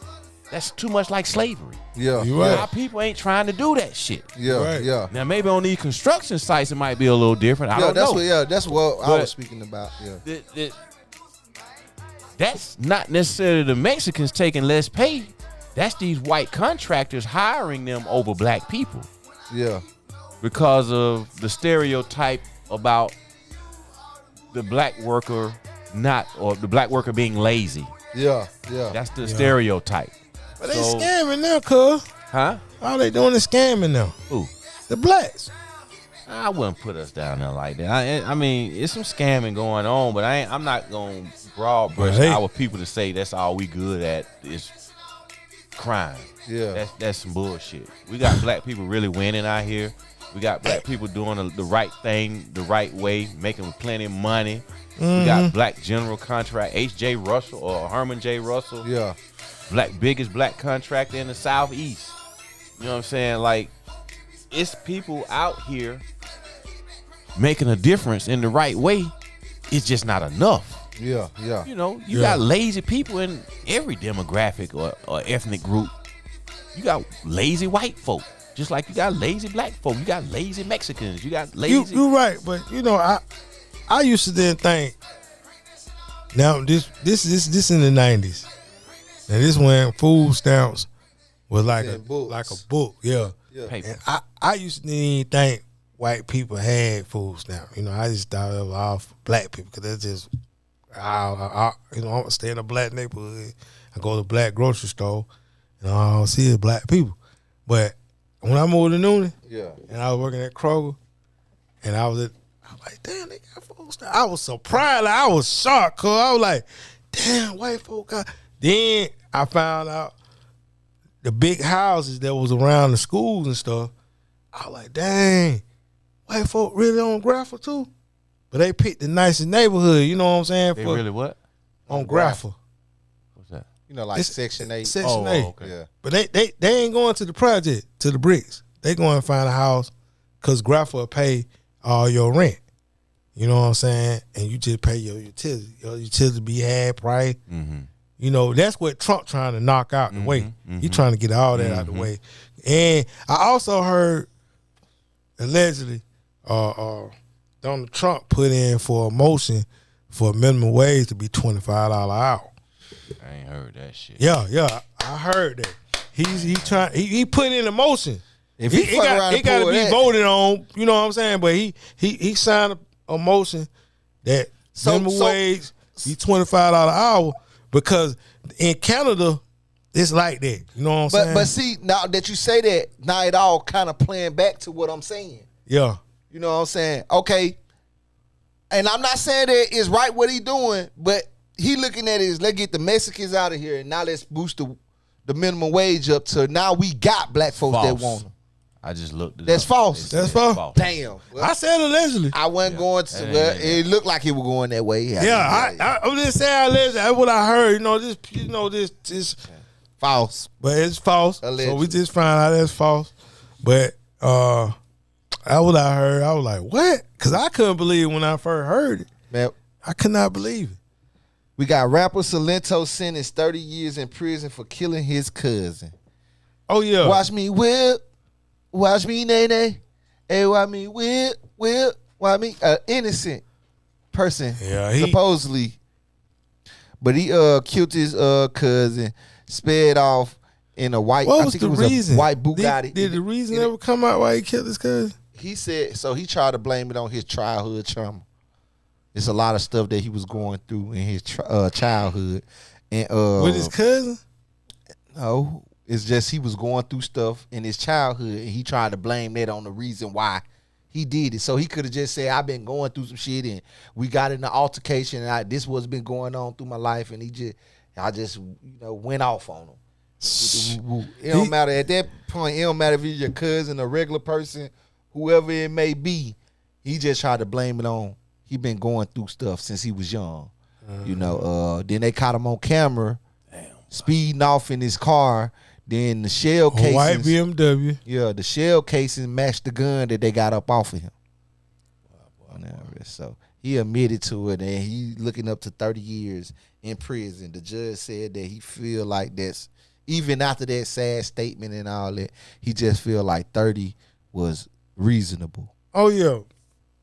that's too much like slavery. Yeah. You right. Our people ain't trying to do that shit. Yeah. Right. Yeah. Now maybe on these construction sites it might be a little different. I don't that's know. what. That's what I But- was speaking about. Yeah. That's not necessarily the Mexicans taking less pay. That's these white contractors hiring them over black people Yeah. because of the stereotype about the black worker the black worker being lazy. Yeah. Yeah. That's the stereotype. But they So- scamming now, cuz. Huh? All they doing is scamming now. Who? The blacks. I wouldn't put us down there like that. I mean, it's some scamming going on, but I'm not gonna broad brush Right. our people to say that's all we good at is crime. Yeah. That's some bullshit. We got black people really winning out here. We got black people doing the right thing the right way, making plenty of money. We got black general contract, H.J. Russell or Herman J. Russell. Yeah. Biggest black contractor in the Southeast. You know what I'm saying? Like, it's people out here making a difference in the right way. It's just not enough. Yeah. Yeah. You know, you Yeah. got lazy people in every demographic or ethnic group. You got lazy white folk, just like you got lazy black folk. You got lazy Mexicans. You got lazy. You're right, but you know, I used to then think. Now this in the 90s. Now this when food stamps was like Yeah, a books. book, yeah. Paper. And I used to even think white people had food stamps. You know, I just thought it was all for black people because that's just, I stay in a black neighborhood. I go to a black grocery store, and all I see is black people. But when I moved to Noonan, Yeah. and I was working at Kroger, and I was like, damn, they got food stamps. I was surprised. Like, I was shocked, cause I was like, damn, white folk got. Then I found out the big houses that was around the schools and stuff. I was like, dang, white folk really on Graffa too? But they picked the nicest neighborhood, you know what I'm saying? They really what? on Graffa. What's that? You know, like It's- Section 8. Section Oh, 8. okay. Yeah. But they ain't going to the project, to the bricks. They going to find a house because Graffa will pay all your rent. You know what I'm saying? And you just pay your utility. Your utility be half price. Mm-hmm. You know, that's what Trump trying to knock out the way. He trying to get all that out the way. And I also heard, allegedly, Donald Trump put in for a motion for minimum wage to be $25 an hour. I ain't heard that shit. Yeah, I heard that. He put in a motion. If he fuck around and got to pull be that- voted on. You know what I'm saying? But he signed a motion that minimum wage be $25 an hour because in Canada it's like that. You know what I'm saying? But see, now that you say that, now it all kind of playing back to what I'm saying. yeah, You know what I'm saying? Okay. And I'm not saying that it's right what he doing, but he looking at it as let's get the Mexicans out of here and now let's boost the minimum wage up to now we got black folks that False. want them. I just looked it That's up. false. It said That's false. Damn. Well, I said allegedly. I wasn't going to, That well, ain't it looked like it was going that way. I'm just saying allegedly. That's what I heard. This False. but it's false. So Allegedly. we just found out that's false. But that's what I heard. I was like, what? Because I couldn't believe it when I first heard it. Man, I could not believe it. we got rapper Silento sentenced 30 years in prison for killing his cousin. Oh yeah. Watch me whip. Watch me nay. Hey, watch me whip. Watch me innocent person. Yeah, supposedly. But he killed his cousin, sped off in a white. What I was think the it was reason? a white Bugatti. Did the reason it- ever come out why he killed his cousin? He said so. He tried to blame it on his childhood trauma. It's a lot of stuff that he was going through in his childhood, and With his cousin? no, it's just he was going through stuff in his childhood, and he tried to blame that on the reason why he did it. So he could have just said, "I've been going through some shit, and we got in an altercation, and this what's been going on through my life, and I just went off on him." It don't matter at that point. It don't matter if he's your cousin, a regular person, whoever it may be. He just tried to blame it on. He been going through stuff since he was young. Then they caught him on camera, speeding off in his car. Then the shell A white casings, BMW. the shell casings matched the gun that they got up off of him. under arrest. So he admitted to it, and he looking up to 30 years in prison. The judge said that he feel like that's, even after that sad statement and all that, he just feel like 30 was reasonable. Oh yeah,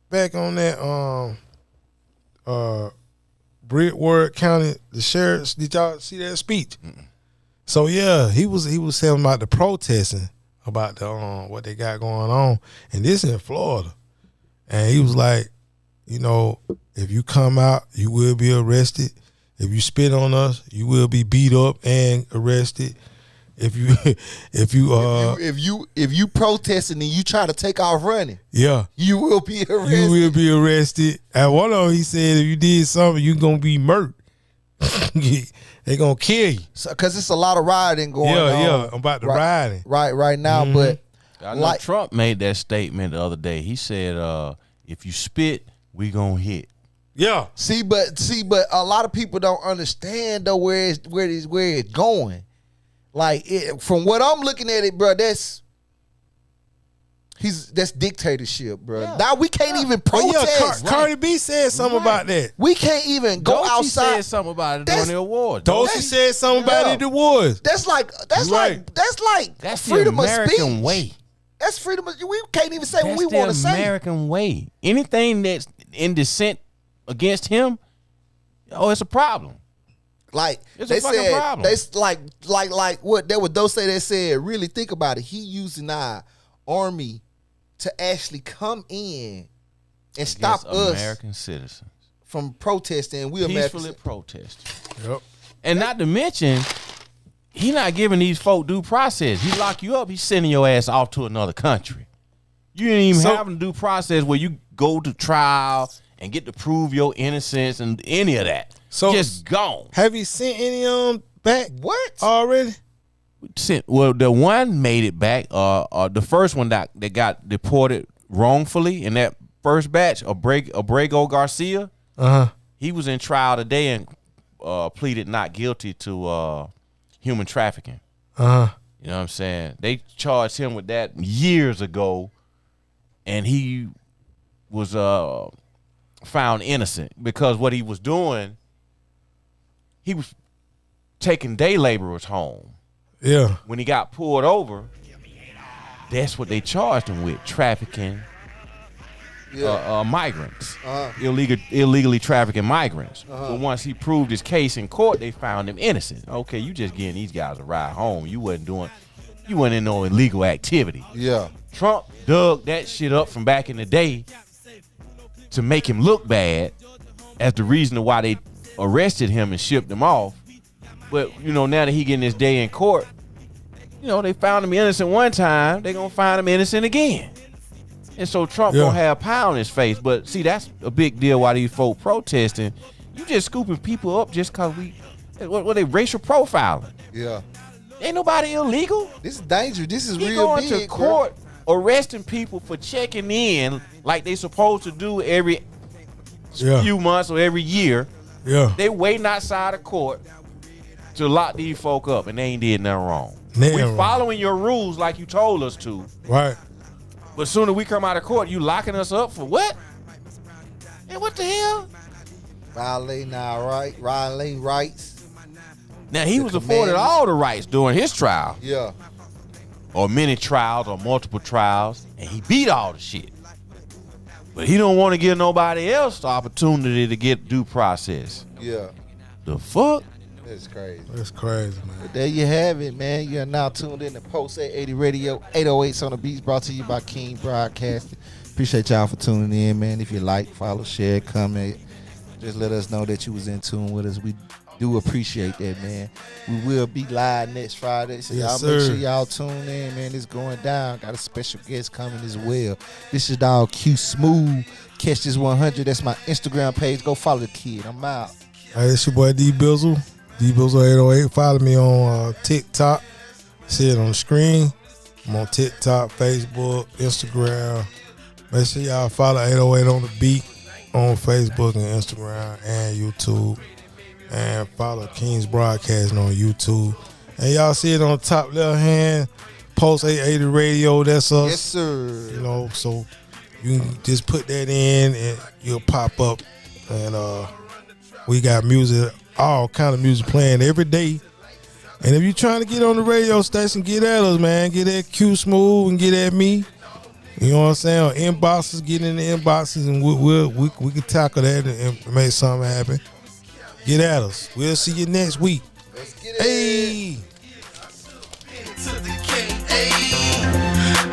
back on that Brevard County, the sheriff's. Did y'all see that speech? So yeah, he was telling about the protesting about the what they got going on, and this in Florida, and he was like, you know, if you come out, you will be arrested. If you spit on us, you will be beat up and arrested. If you protesting and you try to take off running, yeah, you will be arrested. You will be arrested. And one of them, he said, if you did something, you gonna be murdered. They gonna kill you. Cause it's a lot of rioting going on. Yeah, about the rioting. Right now. But I know Trump made that statement the other day. He said, if you spit, we gonna hit. Yeah. See, but a lot of people don't understand though where it's going. Like from what I'm looking at it, bro, that's dictatorship, bro. Yeah. Now we can't even protest. Yeah, Cardi B said something about that. We can't even go outside. Said something about it during the awards. Dorsey said something about it at the awards. That's like freedom the American of speech. way. That's freedom of, we can't even say what we want to say. That's the American way. Anything that's in dissent against him, it's a problem. Like it's they a fucking said, problem. they like what that was. Those say they said. Really think about it. He using our army to actually come in and stop us, American citizens, from protesting. We peacefully protesting. Yep. And not to mention, he not giving these folk due process. He lock you up. He's sending your ass off to another country. You ain't even having due process where you go to trial and get to prove your innocence and any of that. So just gone. Have you sent any back? What already? Well, the one made it back. The first one that got deported wrongfully in that first batch, Abrego Garcia. He was in trial today and pleaded not guilty to human trafficking. You know what I'm saying? They charged him with that years ago, and he was found innocent because what he was doing, he was taking day laborers home. Yeah. When he got pulled over, that's what they charged him with: trafficking migrants, illegally trafficking migrants. But once he proved his case in court, they found him innocent. Okay, you just getting these guys a ride home. You wasn't in no illegal activity. Yeah. Trump dug that shit up from back in the day to make him look bad as the reason why they arrested him and shipped him off. But, now that he getting his day in court, they found him innocent one time, they gonna find him innocent again. And so Trump gonna have pie on his face. But see, that's a big deal why these folk protesting. You just scooping people up just cause what they racial profiling. Yeah. Ain't nobody illegal. This is dangerous. This is he real going big, to court arresting people for checking in like they supposed to do every few months or every year. Yeah. They waiting outside of court to lock these folk up, and they ain't did nothing wrong. We following your rules like you told us to. Right. But soon as we come out of court, you locking us up for what? And what the hell? Violating rights. Now, he was afforded all the rights during his trial. Yeah. Or many trials or multiple trials, and he beat all the shit. But he don't want to give nobody else the opportunity to get due process. Yeah. The fuck? That's crazy. That's crazy, man. But there you have it, man. You are now tuned in to Post 880 Radio, 808s on the Beats, brought to you by King Broadcasting. Appreciate y'all for tuning in, man. If you like, follow, share, comment, just let us know that you was in tune with us. We do appreciate that, man. We will be live next Friday, so yes, y'all make sure y'all tune in, man. It's going down. Got a special guest coming as well. This is dog Q Smooth. Catch this 100. That's my Instagram page. Go follow the kid. I'm out. Hey, it's your boy D Bizzle. D Bizzle 808. Follow me on TikTok. See it on the screen. I'm on TikTok, Facebook, Instagram. Make sure y'all follow 808 on the beat on Facebook and Instagram and YouTube. And follow King's Broadcasting on YouTube. And y'all see it on the top left hand, Post 880 Radio. That's us. Yes, sir. So You can just put that in and you'll pop up. And we got music, all kind of music playing every day. And if you're trying to get on the radio station, get at us, man. Get at Q Smooth and get at me. You know what I'm saying? Or inboxes, get in the inboxes, and we can tackle that and make something happen. Get at us. We'll see you next week. Let's get it. Hey. To the king, ayy.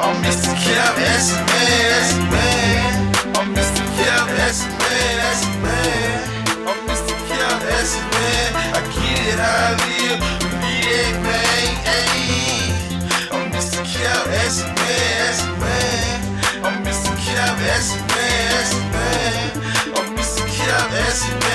Oh, Mr. Kev, that's a man, that's a man. Oh, Mr. Kev, that's a man, that's a man. Oh, Mr. Kev, that's a man. I get it how I live, be that man, ayy. Oh, Mr. Kev, that's a man, that's a man. Oh, Mr. Kev, that's a man, that's a man. Oh, Mr. Kev, that's a man.